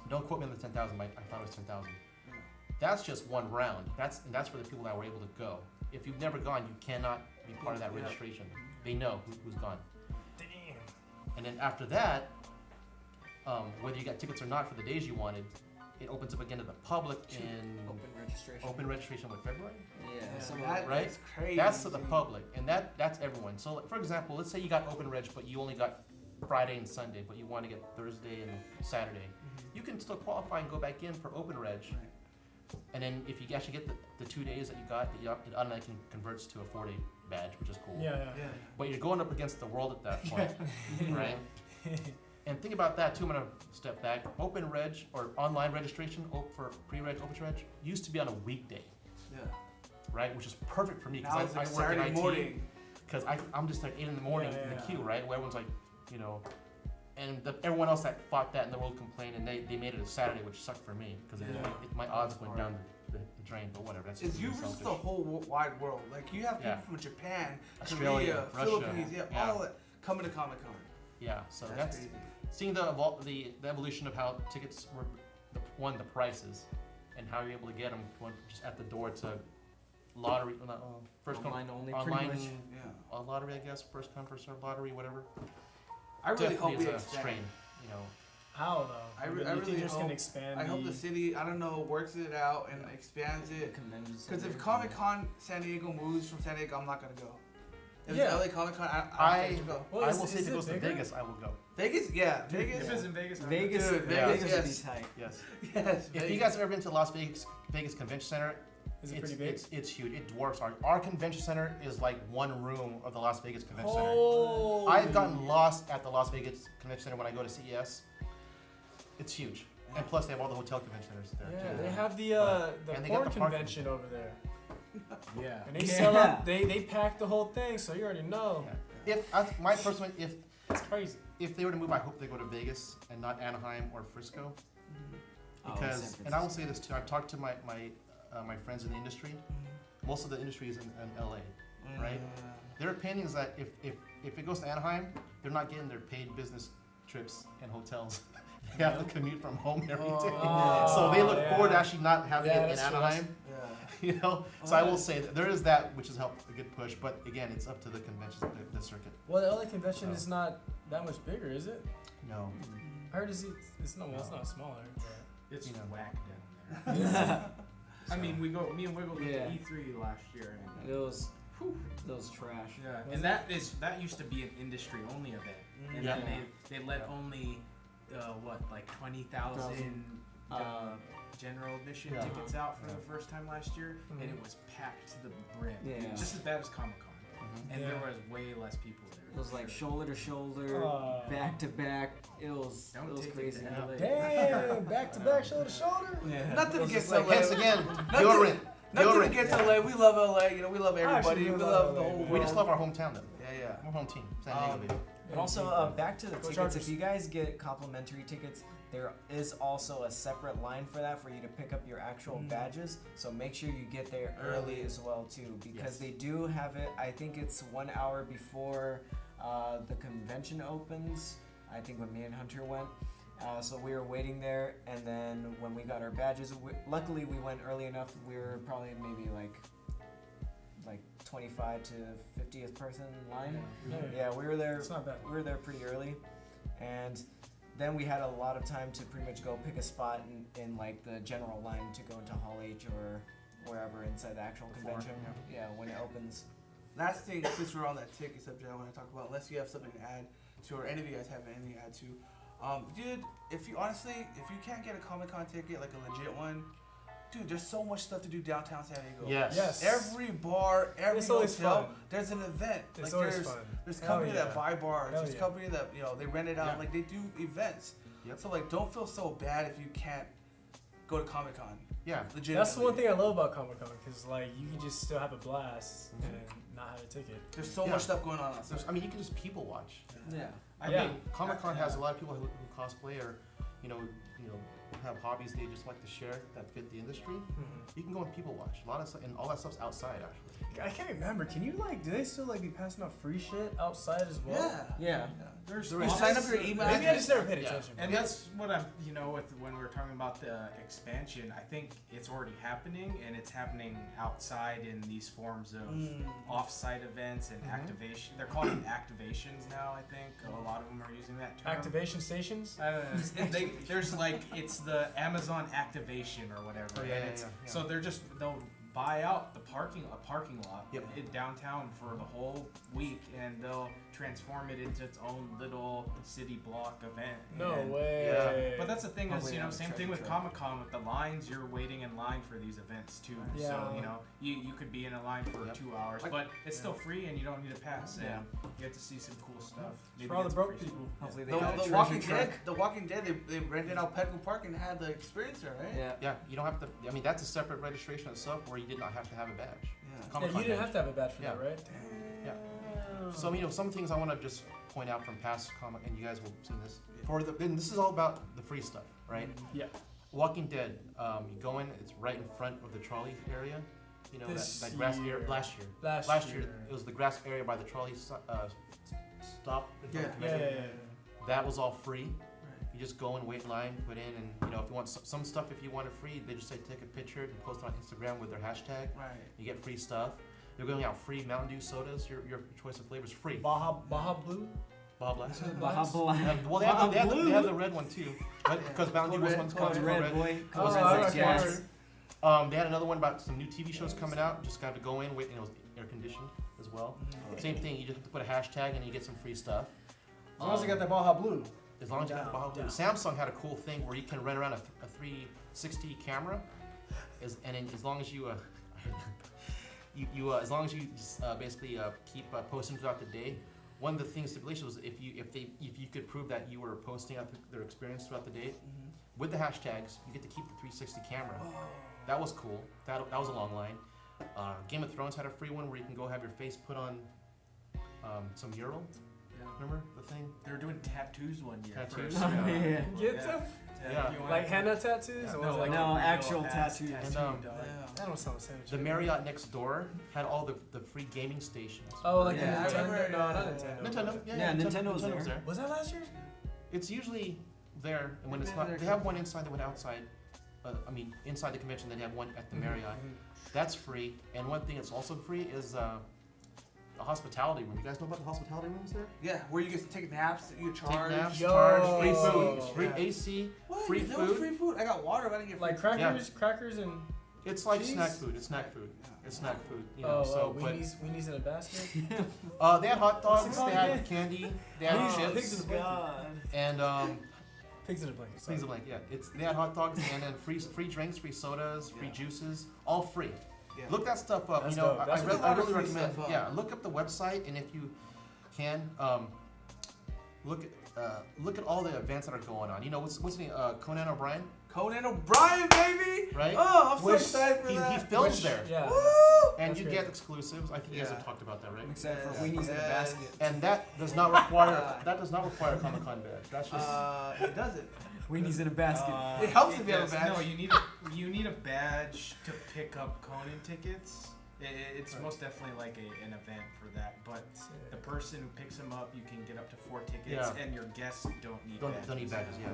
Don't quote me on the 10,000, I thought it was 10,000. That's just one round. That's for the people that were able to go. If you've never gone, you cannot be part of that registration. They know who's gone. Damn. And then after that, whether you got tickets or not for the days you wanted, it opens up again to the public in Open registration. with February. Yeah. some of that, it. Right? That's crazy. That's to the public, and that's everyone. So, like, for example, let's say you got open reg, but you only got Friday and Sunday, but you want to get Thursday and Saturday. You can still qualify and go back in for open reg. And then if you actually get the 2 days that you got, it automatically converts to a 4-day badge, which is cool. Yeah. Yeah. But you're going up against the world at that point, right? And think about that too. I'm gonna step back. Open reg or online registration for pre-reg, open reg used to be on a weekday, Yeah. right? Which is perfect for me Now because it's I like work in Saturday IT. morning. Because I'm just like 8 in the morning in the Yeah. queue, right? Where everyone's like, you know, and everyone else that fought that in the world complained, and they made it a Saturday, which sucked for me because my odds went down the drain. But whatever, that's It's just you being versus the selfish. whole wide world. Like you have people Yeah. from Japan, Australia, Korea, Russia, Philippines, yeah. all that coming to Comic Con. Yeah, so That's that's crazy. seeing the evolution of how tickets were, the prices, and how you're able to get them just at the door to lottery, first come Online only, online pretty much. Yeah. lottery, I guess, first come first served lottery, whatever. I really Definitely hope we is a expand. strain, you know. How though? I mean, re- you I think really they're just hope- gonna expand. I hope the city, I don't know, works it out and expands it. Because if Comic Con San Diego moves from San Diego, I'm not gonna go. If Yeah. it's LA Comic Con, I I don't go. Well, I is- will say is if it it goes to bigger? Vegas, I will go. Vegas, yeah, Vegas. If it's in Vegas, I'm Vegas, Dude, Yeah. Vegas would be yes. tight. Yes. Yes. If you guys have ever been to Las Vegas Convention Center, Is it it's, pretty big? it's huge. It dwarfs our convention center is like one room of the Las Vegas Convention Center. Oh. I've gotten lost at the Las Vegas Convention Center when I go to CES. It's huge, and plus they have all the hotel convention centers there Yeah, too. they have the And they got porn the parking. convention over there, Yeah. and they Yeah. sell out. They pack the whole thing, so you already know. Yeah. My personal, if It's crazy. they were to move, I hope they go to Vegas and not Anaheim or Frisco, Oh, because San and I will Francisco. say this too. I've talked to my friends in the industry. Most of the industry is in LA. Right. Their opinion is that if it goes to Anaheim, they're not getting their paid business trips and hotels. They have to commute from home every day. Oh, So they look yeah. forward to actually not having Yeah, it in that's true. Anaheim. Yeah. You know, so I will say that there is that, which has helped a good push. But again, it's up to the convention, the circuit. Well, the LA convention is not that much bigger, is it? No. I heard it's not smaller. It's You know. whack down there. I So- mean, me and Wiggle went Yeah. to E3 last year. And, Those trash. yeah, and that used to be an industry only event, and Yeah. then they let only like 20,000 general admission Yeah. tickets out for the first time last year, and it was packed to the brim. Yeah. Just as bad as Comic Con, Mhm. and Yeah. there was way less people there. It was like for sure. shoulder to shoulder, back to back. It was Don't take it crazy. to LA. Damn, back to back, shoulder to shoulder. Yeah. Nothing It was against just like, LA. Hence again, deodorant. Nothing Deodorant. against LA. We love LA. You know, we love I everybody. actually We love love the LA, whole man. world. We just love our hometown though. Yeah, We're home team. San Diego, baby. But also, back to the Go tickets. Chargers. If you guys get complimentary tickets, there is also a separate line for that for you to pick up your actual badges. So make sure you get there early as well too, because Yes. they do have it. I think it's 1 hour before the convention opens. I think when me and Hunter went. So we were waiting there, and then when we got our badges, luckily we went early enough. We were probably maybe like 25 to 50th person in line. Yeah, we were there. It's not bad. We were there pretty early, and then we had a lot of time to pretty much go pick a spot in like the general line to go into Hall H or wherever inside the actual Before, convention. Yeah, when it opens. Last thing, since we're on that ticket subject, I want to talk about, unless you have something to add to, or any of you guys have anything to add to. Dude, if you can't get a Comic-Con ticket, like a legit one, dude, there's so much stuff to do downtown San Diego. Yes. Every bar, every It's always hotel, fun. there's an event. It's like always there's fun. there's Hell company yeah. that buy bars. Hell There's yeah. company that they rent it out. Yeah. Like they do events. Yep. So like, don't feel so bad if you can't go to Comic-Con. Yeah. Legitimately. That's the one thing I love about Comic Con, because like you can just still have a blast and not have a ticket. There's so Yeah. much stuff going on outside. I mean, you can just people watch. Yeah. I Yeah. mean, Comic Con has a lot of people who cosplay or, you know, have hobbies they just like to share that fit the industry. You can go and people watch. A lot of stuff, and all that stuff's outside actually. I can't remember. Can you do they still be passing out free shit outside as well? Yeah. There's You sign up your email. Maybe I just never paid Yeah. attention. And that's what I'm, when we're talking about the expansion, I think it's already happening, and it's happening outside in these forms of off-site events and activation. They're called activations now, I think. A lot of them are using that term. Activation stations? I don't know. There's it's the Amazon activation or whatever. Oh, yeah, and yeah, it's, yeah. So they'll buy out a parking lot Yep. in downtown for the whole week, and they'll transform it into its own little city block event. No And- way. But that's the thing is, Probably have a same treasure thing with trove. Comic-Con with the lines. You're waiting in line for these events too. Yeah. So you could be in a line for Yep. 2 hours, but it's still free and you don't need a pass. Yeah. And you get to see some cool stuff. For all the get some broke free people. Hopefully they The, have a the treasure Walking truck. Dead, The Walking Dead, they rented out Petco Park and had the experience there, right? Yeah. Yeah, you don't have to. I mean, that's a separate registration itself, where you did not have to have a badge. Yeah. Yeah, Comic-Con you didn't badge. have to have a badge for Yeah. that, right? Yeah. Damn. So some things I want to just point out from past comic, and you guys will see this. And this is all about the free stuff, right? Yeah. Walking Dead, you go in, it's right in front of the trolley area. You know, This that grass area. year. Last year. Last year, it was the grass area by the trolley stop. Yeah. That was all free. You just go and wait in line, put in, and if you want some stuff, if you want it free, they just say take a picture and post it on Instagram with their hashtag. Right. You get free stuff. They're going out free Mountain Dew sodas. Your choice of flavors free. Baja Blue? Baja Blast. Baja Blast. Well, they have the red one too, because Mountain Dew was one comes in Red red. boy. Oh, Comes I with like gas. water. They had another one about some new TV shows coming out. Just got to go in, wait, and it was air conditioned as well. Same thing. You just have to put a hashtag and you get some free stuff. As long as you got that Baja Blue. As long as you got the Baja Blue. Samsung had a cool thing where you can rent around a 360 camera, as long as you as long as you just, basically keep posting throughout the day. One of the things stipulation was if you could prove that you were posting out their experience throughout the day with the hashtags, you get to keep the 360 camera. That was cool. That was a long line. Game of Thrones had a free one where you can go have your face put on some mural. Remember the thing? They were doing tattoos one year. Tattoos? First. Yeah. Get them? Yeah. If you want Like to- henna tattoos? Or was it like No, actual ass tattoos. tattoo, And, dog. that don't sound the same. The Marriott next door had all the free gaming stations. Oh, like Yeah, the I Nintendo? remember, No, not Nintendo. Nintendo, Yeah, Nintendo was was there. Was that last year? It's usually there, and when it's Yeah, not, they're they have one inside, they one outside. Inside the convention, they have one at the Marriott. That's free. And one thing that's also free is the hospitality room. You guys know about the hospitality rooms there? Yeah, where you get to take naps, you charge. Take naps, Yo. charge, free food, free Yeah. AC, What? free That food. was free food. I got water, but I didn't get free Like food. crackers and It's like Cheese? snack food. It's snack food. Yeah. It's snack food. You know. But weenies in a basket. they had hot What's it dogs. called They had again? candy. They had Pigs chips. in a blanket. And Pigs in a blanket. things like yeah. They had hot dogs and then free drinks, free sodas, free juices, all free. Yeah. Look that stuff up. That's you know, dope. That's I really really free recommend. stuff up. Yeah, look up the website, and if you can, look at all the events that are going on. You know, what's his name? Conan O'Brien, Conan O'Brien, baby. right? Oh, I'm so Which- excited for he that. films there, Yeah. Woo! and That's you great. get exclusives. I think you guys Yeah. have talked about that, right? I'm excited for Yes, weenies in a yes. basket. And that does not require a Comic-Con badge. That's just It doesn't. Weenies in a basket. It helps if you have a does. badge. No, you need a badge to pick up Conan tickets. It's most definitely like an event for that. But the person who picks them up, you can get up to 4 tickets, Yeah. and your guests don't need badges. don't need badges. Yeah.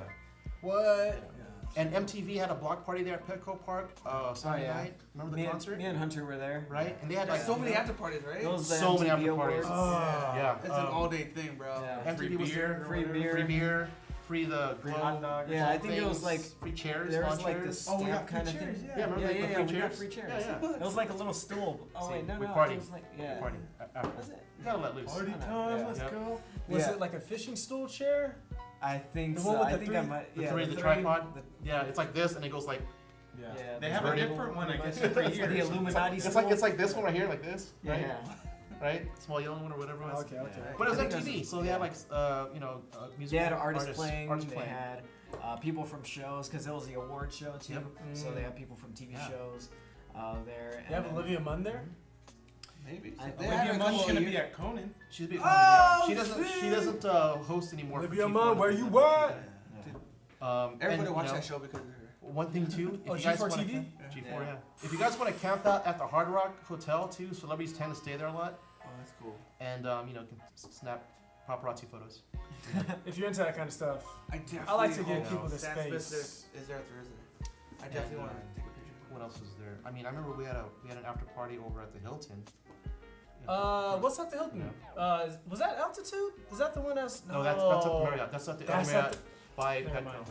What? And MTV had a block party there at Petco Park Sunday yeah. night. Remember the Me concert? and Hunter were there. Right? And they had There's like so many after parties, right? Those So many MTV after parties. awards. Oh. Yeah. It's an all-day thing, bro. Yeah. MTV was beer, there. free beer. Free beer. Free the Free glow hot dog. Yeah, I think it was things, like free chairs, there lawn was like chairs. this Oh, we stamp got free kind of chairs, thing. yeah. Yeah, remember Yeah, the yeah, free yeah, we chairs? got free chairs. Yeah, yeah. It was like a little stool. Oh See, wait, no, we no, partied. it was like yeah. Party after. Was it? You gotta let loose. Party time, Yeah. let's Yep. go. Was Yeah. it like a fishing stool chair? I think The so. one with I the think three- I might. the Yeah, three- the the three- tripod? the- Yeah, it's like this, and it goes like Yeah, They the have a vertical different one, I guess, one. every For year. the Illuminati it's stool. like this one right here, like this, right? Yeah. Right? Small yellow one or whatever it was. Okay. But it was I think MTV, that's- so they had like music. They had artists playing. Artists They playing. had people from shows because it was the award show too. Yep. So they had people from TV Yeah. shows there. You have Olivia Munn there? Maybe. I- They had Olivia a Munn's couple gonna of be years. at Conan. She's big. Oh, She doesn't. She shit. doesn't host anymore. for Olivia G4 Munn, and where things you like at? Everybody and, you watched know, that show because of her. One thing too, if Oh, you guys G4 wanna TV? camp- Yeah. G4, Yeah. yeah. If you guys want to camp out at the Hard Rock Hotel too, celebrities tend to stay there a lot, Oh, that's cool. and can snap paparazzi photos. If you're into that kind of stuff. I definitely I like to give hope people the Stan space. Smith is there Thursday. I definitely want to take a picture. What else is there? I mean, I remember we had an after party over at the Hilton. What's at the Hilton? Was that Altitude? Is that the one that's No, that's at the Marriott. That's at the That's at Marriott by Never Petco. mind.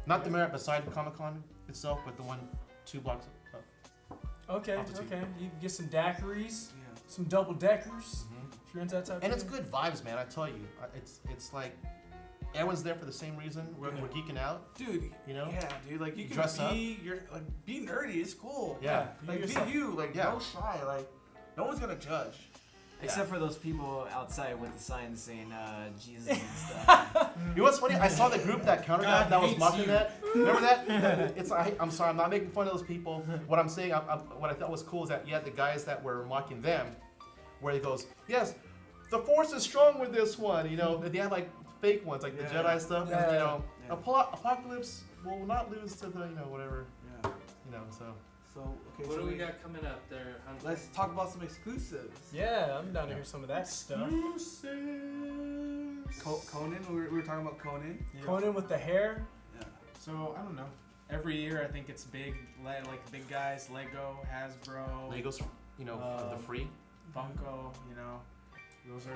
Not the Marriott beside Comic Con itself, but the one 2 blocks up. Okay, Altitude. okay. You can get some daiquiris, Yeah. some double deckers. If you're into that type And of it's thing. good vibes, man. I tell you, it's like everyone's there for the same reason. We're geeking out, Dude, you know. yeah, dude, like you can Dress up. be nerdy, it's cool. Yeah. Like be yourself. you, like Yeah. don't shy, like no one's gonna judge. Except for those people outside with the signs saying Jesus and stuff. You know what's funny? I saw the group that counted God that was hates mocking you. that. Remember that? I'm sorry, I'm not making fun of those people. What I'm saying, what I thought was cool is that you had the guys that were mocking them, where he goes, yes, the Force is strong with this one. You know, they had like fake ones, like the Yeah. Jedi stuff. Yeah. And, you know, Yeah. Apocalypse will not lose to the, whatever. Yeah. So. So okay, What so do we got coming up there, Hunter? let's talk about some exclusives. Yeah, I'm down to hear some of that stuff. Conan, we were talking about Conan. Conan with the hair. Yeah. So I don't know. Every year I think it's big, like big guys, Lego, Hasbro, Legos, the free. Funko. Those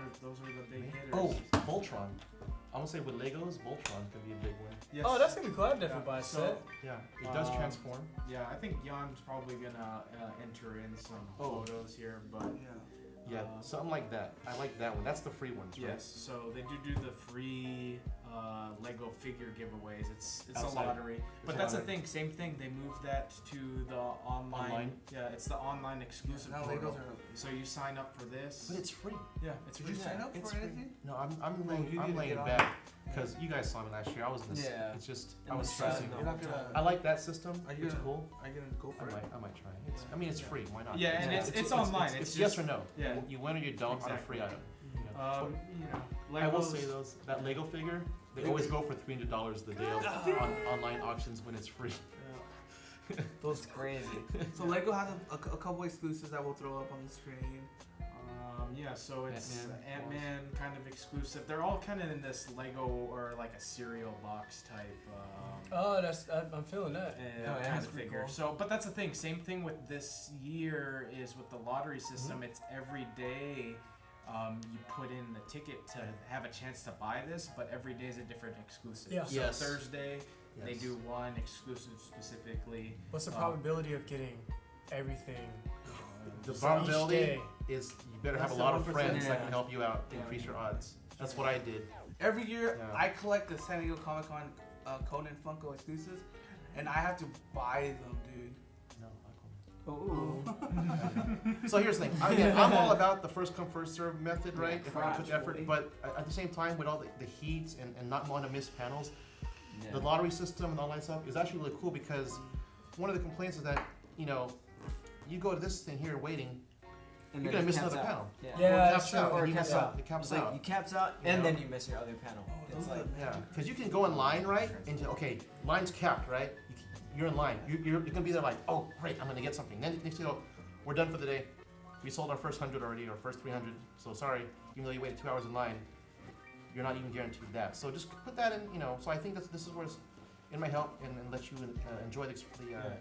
are the big hitters. Oh, Voltron. I'm gonna say with Legos, Voltron could be a big one. Yes. Oh, that's gonna be cool. I'd definitely buy a So, set. Yeah, it does Um, transform. Yeah, I think Jan's probably gonna enter in some photos here, but Yeah, something like that. I like that one. That's the free ones, right? yes. So they do the free Lego figure giveaways. It's Outside. a lottery, but a that's the lottery. thing. Same thing. They moved that to the online. Online? Yeah, it's the online exclusive. Now portal. Legos are. So you sign up for this. But it's free. Yeah, it's Did free. you sign up It's for free. anything? No, I'm No, you need I'm to laying get on back because you guys saw me last year. I was in this. Yeah. It's just In I was the stressing. sun. You're not gonna. I like that system. Are you It's gonna- cool. Are you gonna go I for it? might try. It's free. Why not? Yeah, and it's online. It's It's yes just- or no. yeah. You win or you don't on a free Exactly. item. I will Legos. say those that Lego figure. They always go for $300 the day on online auctions when it's free. Those crazy. So Lego has a couple exclusives that we'll throw up on the screen. Yeah, so it's Ant-Man. Ant-Man kind of exclusive. They're all kind of in this Lego or like a cereal box type. Oh, I'm feeling that. Kind that's of pretty figure. cool. So, but that's the thing. Same thing with this year is with the lottery system. It's every day. You put in the ticket to have a chance to buy this, but every day is a different exclusive. Yeah. So Yes. Thursday, they Yes. do one exclusive specifically. What's the probability of getting everything? The each probability day? is you better have a That's lot of 100%. friends that Yeah. can help you out, Yeah. increase your odds. That's what I did. Every year, Yeah. I collect the San Diego Comic Con Conan Funko exclusives, and I have to buy them, dude. No, Ooh. So here's the thing. I'm all about the first come first serve method, Yeah, right? If I put crotch, effort, boy. but at the same time, with all the heat and not want to miss panels, Yeah. the lottery system and all that stuff is actually really cool because one of the complaints is that you go to this thing here waiting, And you're then gonna it miss caps another out. panel. Yeah. Yeah, Or it that's caps true. out. Or You it miss caps out. out. It caps It's like out. you caps out, You and know? then you miss your other panel. Oh, It's those are like Yeah, because you can go in line, right? And okay, line's capped, right? You're in line. You're gonna be there like, oh, great, I'm gonna get something. Then next thing you know, we're done for the day. We sold our first 100 already, our first 300. So sorry, even though you waited 2 hours in line, you're not even guaranteed that. So just put that in, So I think this is where it's in my help and let you enjoy the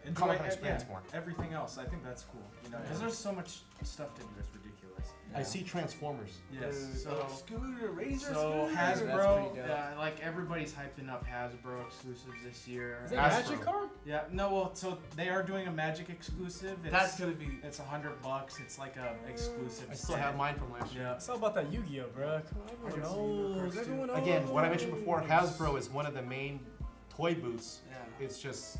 Enjoy Comic-Con experience more. everything else. I think that's cool. Because there's so much stuff to do. It's ridiculous. I see Transformers. Yes. Scooter, Razor So Scooter. That's Hasbro, pretty dope. like everybody's hyping up Hasbro exclusives this year. Is that Hasbro. Magic card? Yeah, no, well, so they are doing a Magic exclusive. That's gonna be. It's $100. It's like a exclusive. I still set. have mine from last year. Yeah. It's all about that Yu-Gi-Oh, bro. Come on, everyone I guess Yu-Gi-Oh knows. cards, too. Everyone knows. Again, what I mentioned before, Hasbro is one of the main toy booths. Yeah. It's just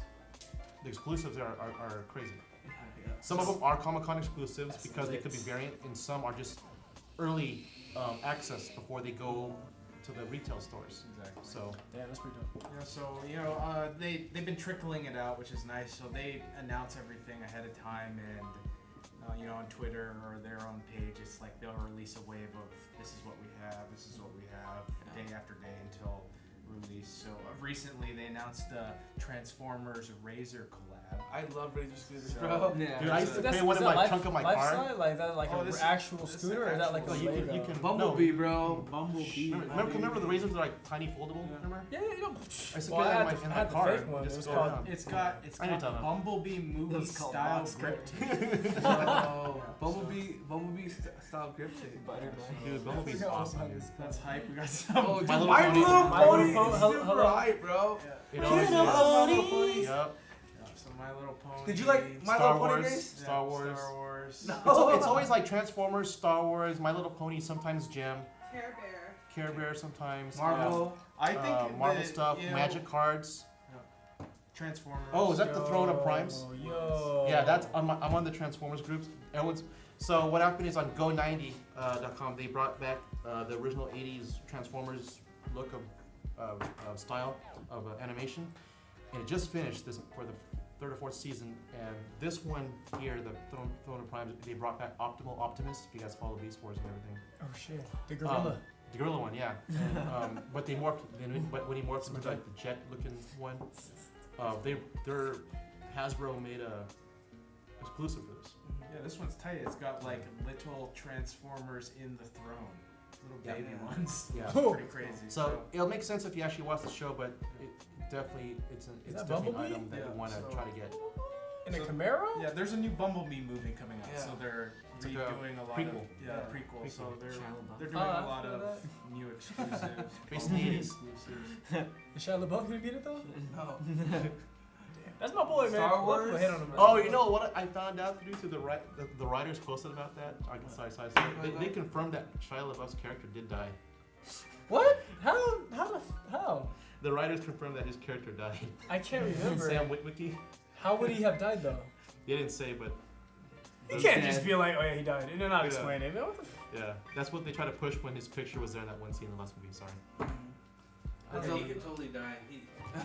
the exclusives are crazy. Yeah. Some of them are Comic-Con exclusives That's because they lit. could be variant, and some are just early access before they go to the retail stores. Exactly. So Yeah, that's pretty dope. Yeah, so they've been trickling it out, which is nice. So they announce everything ahead of time, and on Twitter or their own page, it's like they'll release a wave of this is what we have, this is what we have, day after day until release. So recently they announced the Transformers Razor collab. I love Razor Scooters, So- bro. Yeah. dude, I used to That's- pay one is in that my trunk of my car. Lifestyle? Like that, like Oh, an this- actual this is scooter, or is that like a No, actual- you Lego? can Bumblebee, no. bro. Bumblebee. Remember the razors are like tiny foldable? Remember? Yeah, I used to well, get I that had in the, my I had the car. fake and one. It just was go called. around. It's got I know what you're talking about. Bumblebee movie It's called style box grip grip. tape. Oh, Bumblebee style grip tape. Dude, Bumblebee's awesome, dude. That's hype. We got some. Oh, dude, My Little My Pony. Little My Little Pony Pony. is Hello, super hello. hype, bro. It always My Little is. Pony. Yep. So My Little Pony. Did you like My Star Little Pony, Wars. Grace? Star Wars. Star Wars. No. It's always like Transformers, Star Wars, My Little Pony, sometimes Gem, Care Bear. Care Bear sometimes. Marvel. I think Marvel that, stuff, Magic cards. Transformers. Oh, is that the Throne of Primes? Yo. Yeah, that's I'm on the Transformers groups. So what happened is on Go90.com they brought back the original '80s Transformers look of style of animation, and it just finished this for the third or fourth season. And this one here, the Throne of Primes, they brought back Optimus. If you guys follow Beast Wars and everything. Oh shit. The gorilla. The gorilla one, yeah. But they morphed. But when he morphs into like the jet-looking one, their Hasbro made a exclusive for this. Yeah, this one's tight. It's got like little Transformers in the throne. Little Yeah. baby ones. Yeah. It's pretty crazy. So it'll make sense if you actually watch the show, but it's that definitely an Bumblebee? item that Yeah, you want to so- try to get. In a Camaro? Yeah, there's a new Bumblebee movie coming out, Yeah. so they're It's like a redoing a lot prequel. of prequel. So Shia they're LaBeouf. doing Oh, a I lot feel of new exclusives. Based in the 80s. Exclusives. Is Shia LaBeouf gonna be in it though? No. That's my boy, man. Star We'll have to Wars? hit on him, man. Oh, you know what I found out through the writers posted about that? Sorry. They confirmed that Shia LaBeouf's character did die. What? How? The writers confirmed that his character died. I can't remember. Sam Witwicky. How would he have died though? They didn't say, but You can't just be like, oh yeah, he died, and then not Yeah. explain it. Man, what the yeah, that's what they try to push when his picture was there in that one scene in the last movie. Sorry. Okay, he could totally die.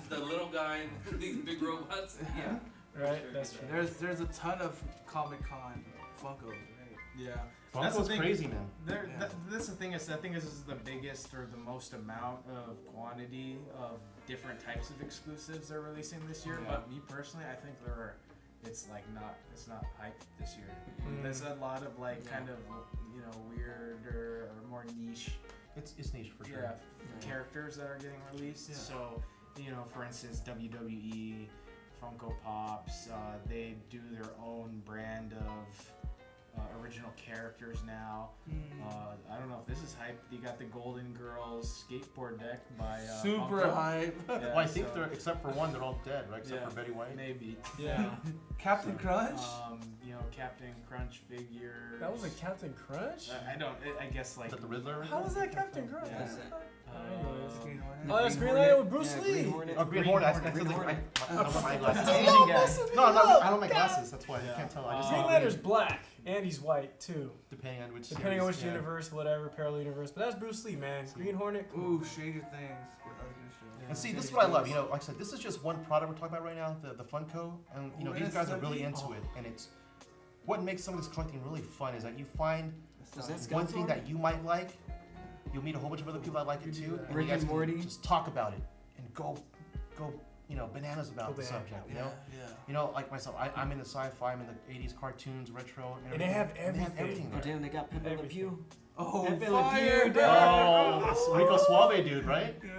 The little guy and these big robots. Yeah. Right, Sure, that's he true. died. There's a ton of Comic Con Funkos, right? Yeah. That's Funko's the thing. crazy, man. Yeah. That's the thing is, I think this is the biggest or the most amount of quantity of different types of exclusives they're releasing this year. Yeah. But me personally, I think there are it's like it's not hype this year. There's a lot of like kind of weirder or more niche. It's niche for sure. Yeah, characters that are getting released. Yeah. So for instance, WWE, Funko Pops, they do their own brand of original characters now. I don't know if this is hype. You got the Golden Girls skateboard deck by Super Funko. hype. Yeah, Well, I think they're, except for one, they're all dead, right? Except for Betty White. Maybe. Yeah. Captain Crunch. Captain Crunch figure. That was a Captain Crunch? I guess like. Is that the Riddler? How was that Captain Crunch? Yeah. Oh, that's Green Lantern with Bruce Yeah, Lee. Green Hornet. Oh, Green Hornet. I Green said like Hornet. I don't wear my glasses. Asian guy. No, I don't wear glasses. That's why you can't tell. I just Green Lantern's black and he's white too. depending on which. Depending on which series, yeah. universe, whatever, parallel universe. But that's Bruce Lee, man. Green Hornet. Ooh, Stranger Things. And see, this is what I love. Like I said, this is just one product we're talking about right now, the Funko, and these guys are really into it. And it's what makes some of this collecting really fun is that you find one thing that you might like, you'll meet a whole bunch of other people that like it too, and Rick you guys and can Morty. just talk about it and go bananas about the subject. Like myself, I'm into sci-fi, I'm into 80s cartoons, retro, And they have everything. Oh damn, they got Pepe Le Pew. Oh, Pepe Le fire, Pew, bro. Oh, Rico Suave dude, right? Yeah.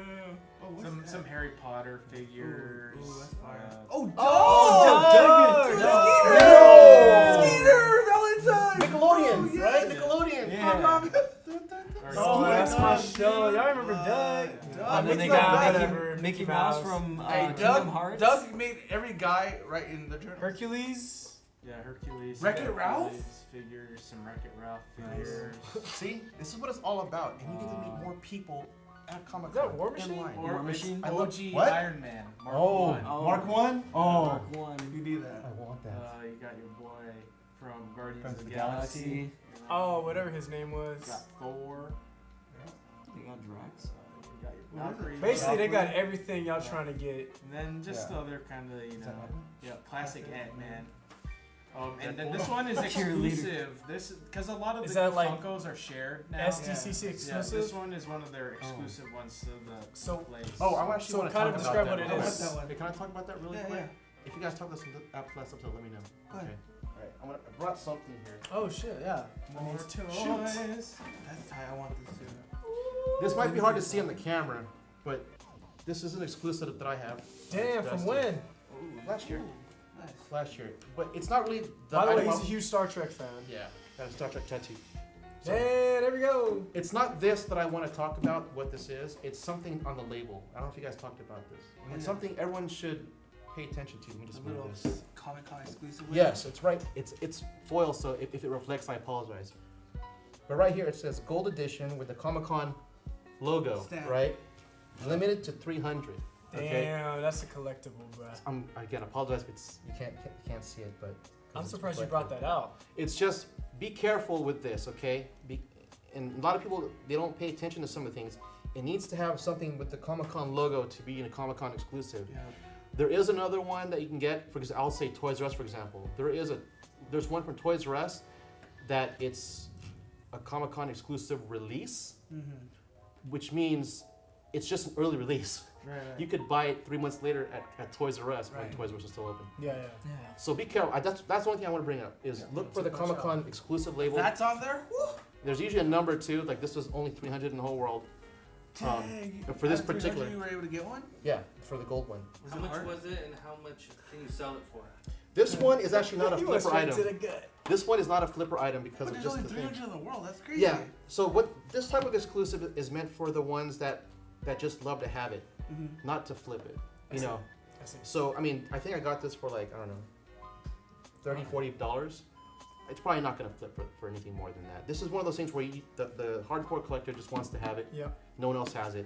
Some Harry Potter figures. Ooh, that's fire. Doug! Skeeter Valentine! Nickelodeon, yeah. right? Nickelodeon. Yeah. Oh, that's my show. Y'all remember Doug? And then they got Mickey Mouse from Kingdom Doug, Hearts. Doug made every guy right in the journal. Hercules. Yeah, Hercules. Wreck-It Hercules Ralph? Figures, some Wreck-It Ralph figures. See, this is what it's all about, and you get to meet more people at Comic Is that Con. War Machine? War Machine. I love OG what? Iron Man. Mark Oh, One. Mark One. Oh, Mark One. You need that. I want that. You got your boy from Guardians Friends of of the the Galaxy. Galaxy. Oh, whatever his name was. You got Thor. They got Drax. You got your Valkyrie. Basically, they got everything y'all trying to get. And then just Yeah. other kind of, Is that Ant-Man? classic Ant-Man. And then this one is Cheerleader. exclusive. Because a lot of Is the that like Funkos are shared now. SDCC Yeah, exclusive? this one is one of their exclusive ones to the So- place. Oh, I actually So want to kind talk of about describe that. what it I want is. that one. Hey, can I talk about that really Yeah, quick? yeah. If you guys talk about some after last episode, let me know. Go ahead. All right, I brought something here. Oh shit, yeah. More Shoot. toys. That's tight. I want this too. This might be hard to see on the camera, but this is an exclusive that I have. Damn, from when? Last year. Nice. Last year. But it's not really the By the way, item he's a of- huge Star Trek fan. Yeah, got a Star Trek tattoo. So, Yeah, there we go. it's not this that I want to talk about, what this is. It's something on the label. I don't know if you guys talked about this. And it's Yeah. something everyone should pay attention to. Let me A just little move this. Comic Con exclusive. Yes, it's right. It's foil, so if it reflects, I apologize. But right here it says Gold Edition with the Comic-Con logo, Stamp. right? Limited to 300. Okay. Damn, that's a collectible, bro. Again, apologize if you can't see it, but I'm surprised you brought that out. It's just be careful with this, okay? And a lot of people they don't pay attention to some of the things. It needs to have something with the Comic-Con logo to be in a Comic-Con exclusive. Yeah. There is another one that you can get. For example, I'll say Toys R Us, for example. There's one from Toys R Us that it's a Comic-Con exclusive release, which means it's just an early release. Right. You could buy it 3 months later at Toys R Us when Right. Toys R Us is still open. Yeah, Yeah. So be careful. That's the one thing I want to bring up is look for the Watch Comic-Con exclusive label. That's on there. Woo! There's usually a number too. Like this was only 300 in the whole world. Dang. and for this At 300 particular- you were able to get one. Yeah, for the gold one. Was How it much hard? was it, and how much can you sell it for? This one is actually not a You went flipper straight to item. the gut. This one is not a flipper item because But of there's just only the thing. 300 in the world. That's crazy. Yeah. So what this type of exclusive is meant for the ones that just love to have it, not to flip it. I You see. know. I see. So I mean, I think I got this for like I don't know, $30-$40. It's probably not going to flip for anything more than that. This is one of those things where the hardcore collector just wants to have it. Yeah. No one else has it.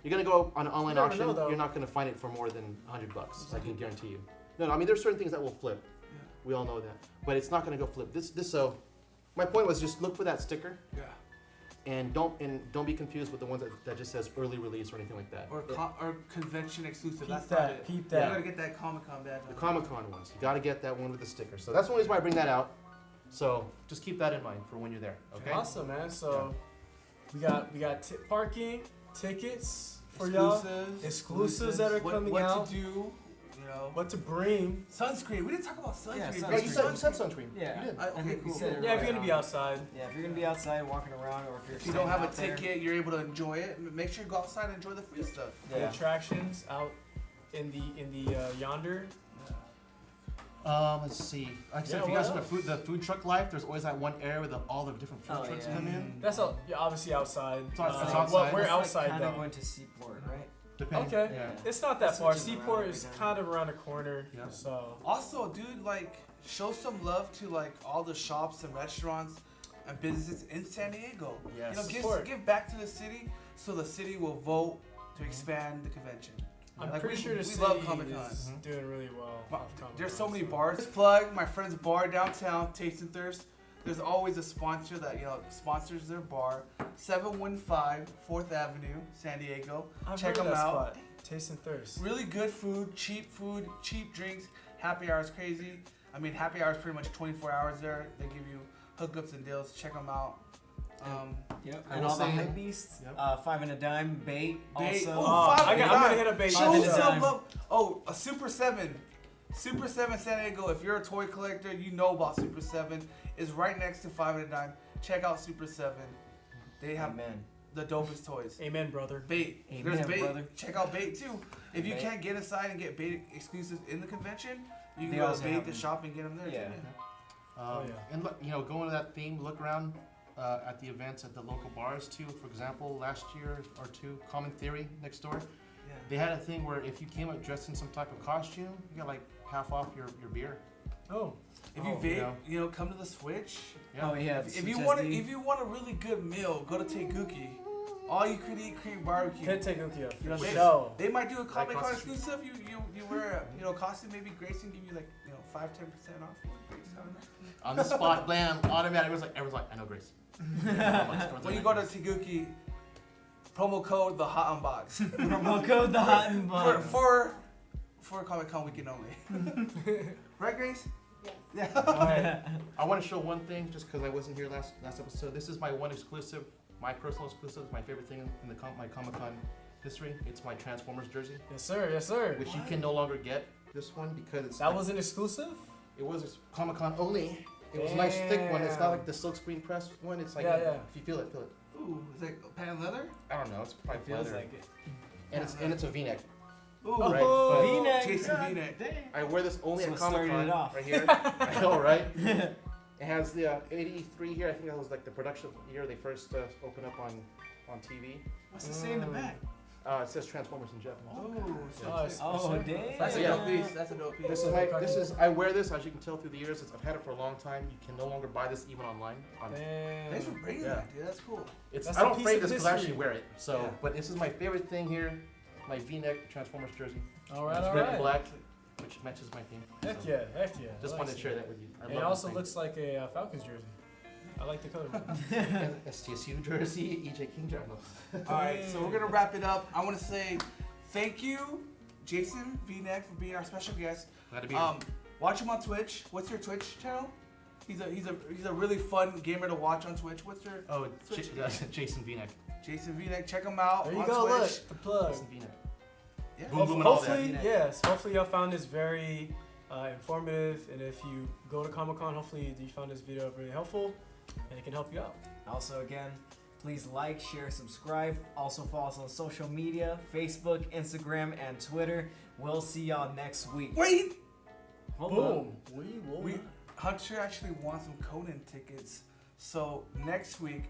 You're gonna go on an online never auction. know, though. You're not gonna find it for more than $100. I can guarantee you. No, I mean there's certain things that will flip. Yeah. We all know that, but it's not gonna go flip. So, my point was just look for that sticker Yeah. and don't be confused with the ones that just says early release or anything like that. Or or convention exclusive. Peep That's not that. it. Peep You that. gotta get that Comic Con badge. The on. Comic-Con ones, you gotta get that one with the sticker. So that's the only reason why I bring that out. So just keep that in mind for when you're there. Okay. Awesome, man. So we got parking, tickets for y'all, exclusives that are coming what out. to do. you know. What to bring? Sunscreen. We didn't talk about sunscreen. Yeah, bro. Yeah, you said sunscreen. Yeah. You did. Okay, cool. Yeah, if you're gonna be outside. Yeah, if you're gonna be outside walking around, or If you don't have a ticket, you're able to enjoy it. Make sure you go outside and enjoy the free stuff. The attractions out in the yonder. Let's see. Like I said, Yeah, if you what guys want else? the food truck life, there's always that one area where all the different food trucks come in. That's obviously outside. It's outside. Well, we're It's outside kind of though. going to Seaport, right? Depending. Okay. Yeah. It's not that It's far. just Seaport around is right now. kind of around the corner. Yeah. So. Also, dude, like, show some love to like all the shops and restaurants and businesses in San Diego. Yes. You know, Support. give back to the city so the city will vote to expand the convention. I'm Like, pretty sure the we city love Comic-Con. is doing really well. off Comic-Con, There's so many so. bars. Just plug my friend's bar downtown, Taste and Thirst. There's always a sponsor that sponsors their bar. 715 4th Avenue, San Diego. I've Check heard of them that out. spot. Taste and Thirst. Really good food, cheap drinks. Happy hour is crazy. I mean, happy hour is pretty much 24 hours there. They give you hookups and deals. Check them out. Yep. I And will all the say- hype beasts. Yep. 5 and a dime bait. Bait. Also. Oh, I'm gonna hit a bait. Show Five some and a love. Oh, a Super 7. Super 7 San Diego. If you're a toy collector, you know about Super 7. It's right next to 5 and a dime. Check out Super 7. They have Amen. the dopest toys. Amen, brother. Bait. Amen, There's bait. brother. Check out bait too. If you Bait. can't get inside and get bait exclusives in the convention, you They can go also to bait have the them. shop and get them there Yeah. too. Oh, yeah. And look, going to that theme, look around at the events at the local bars too. For example, last year or two, Common Theory next door, Yeah. they had a thing where if you came up dressed in some type of costume, you got like half off your beer. Oh. If you Oh, vape, yeah. come to the Switch. Yeah. Oh yeah. If you want a really good meal, go to Teguki. All you could eat cream barbecue. Hit Teguki up. You know, For they, sure. they might do a Comic Con across the street. exclusive. You wear a costume, maybe Grayson give you like 5-10% off. Grace, I don't know. On the spot, blam, automatic. Everyone's like, I know Grace. When you go to Teguki, promo code the Hot Unbox Promo code the hot and box. for Comic Con weekend only. Right, Grace? Yes. Yeah. Alright. I want to show one thing just because I wasn't here last episode. This is my one exclusive, my personal exclusive, my favorite thing in my Comic Con history. It's my Transformers jersey, Yes, sir. Yes, sir. which you can no longer get this one because it's That was an exclusive? it was Comic Con only. It was a nice thick one. It's not like the silk screen press one. It's like Yeah. if you feel it, feel it. Ooh, is that patent leather? I don't know. It's probably Feels leather. like it. And it's a V-neck. Ooh, Right, Oh, but- V-neck. Jason Vneck. I wear this only So at it Comic started Con it off. right here. I know, right? It has the 83 here. I think that was like the production year they first opened up on TV. What's it say in the back? It says Transformers in Japanese. Oh, Nice. Oh dang. That's a Yeah. dope piece. That's a dope piece. This is I wear this as you can tell through the years. I've had it for a long time. You can no longer buy this even online. Thanks for Damn. bringing Yeah. that, dude. That's cool. That's I a don't piece frame of this because I history. actually wear it. So, Yeah. but this is my favorite thing here. My V-neck Transformers jersey. Alright, It's red and alright. black, which matches my theme. Heck So, yeah, heck yeah. Just I wanted like to share it. that with you. I And it love also this looks like a Falcons jersey. I like the color. thing. STSU jersey, EJ King jersey. All right, so we're gonna wrap it up. I want to say thank you, Jason Vneck, for being our special guest. Glad to be here. Watch him on Twitch. What's your Twitch channel? He's a really fun gamer to watch on Twitch. What's your Oh, Twitch. Jason Vneck. Jason Vneck? Check him out There you on go, Twitch. look, the plug. Jason Vneck. Yeah. Boom, boom, and all that. Hopefully, yes. Hopefully, y'all found this very informative, and if you go to Comic-Con, hopefully you found this video really helpful, and it can help you out. Also, again, please like, share, subscribe. Also, follow us on social media: Facebook, Instagram, and Twitter. We'll see y'all next week. Wait, Hold Boom. we Hunter actually wants some Conan tickets. So next week,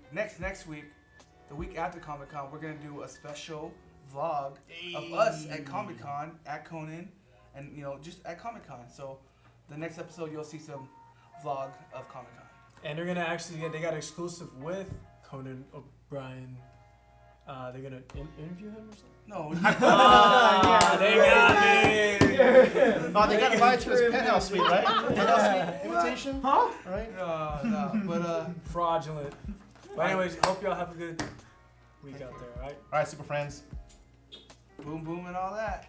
the week after Comic Con, we're gonna do a special vlog of us at Comic Con, at Conan, and just at Comic Con. So the next episode you'll see some vlog of Comic Con. And they're gonna they got an exclusive with Conan O'Brien. They're gonna interview him or something. No, Ah, they got me. Oh, they got invited to his penthouse suite, right? Penthouse suite invitation? Huh? Right? no, but Fraudulent. But anyways, hope y'all have a good week out there. All right. All right, super friends. boom, boom, and all that.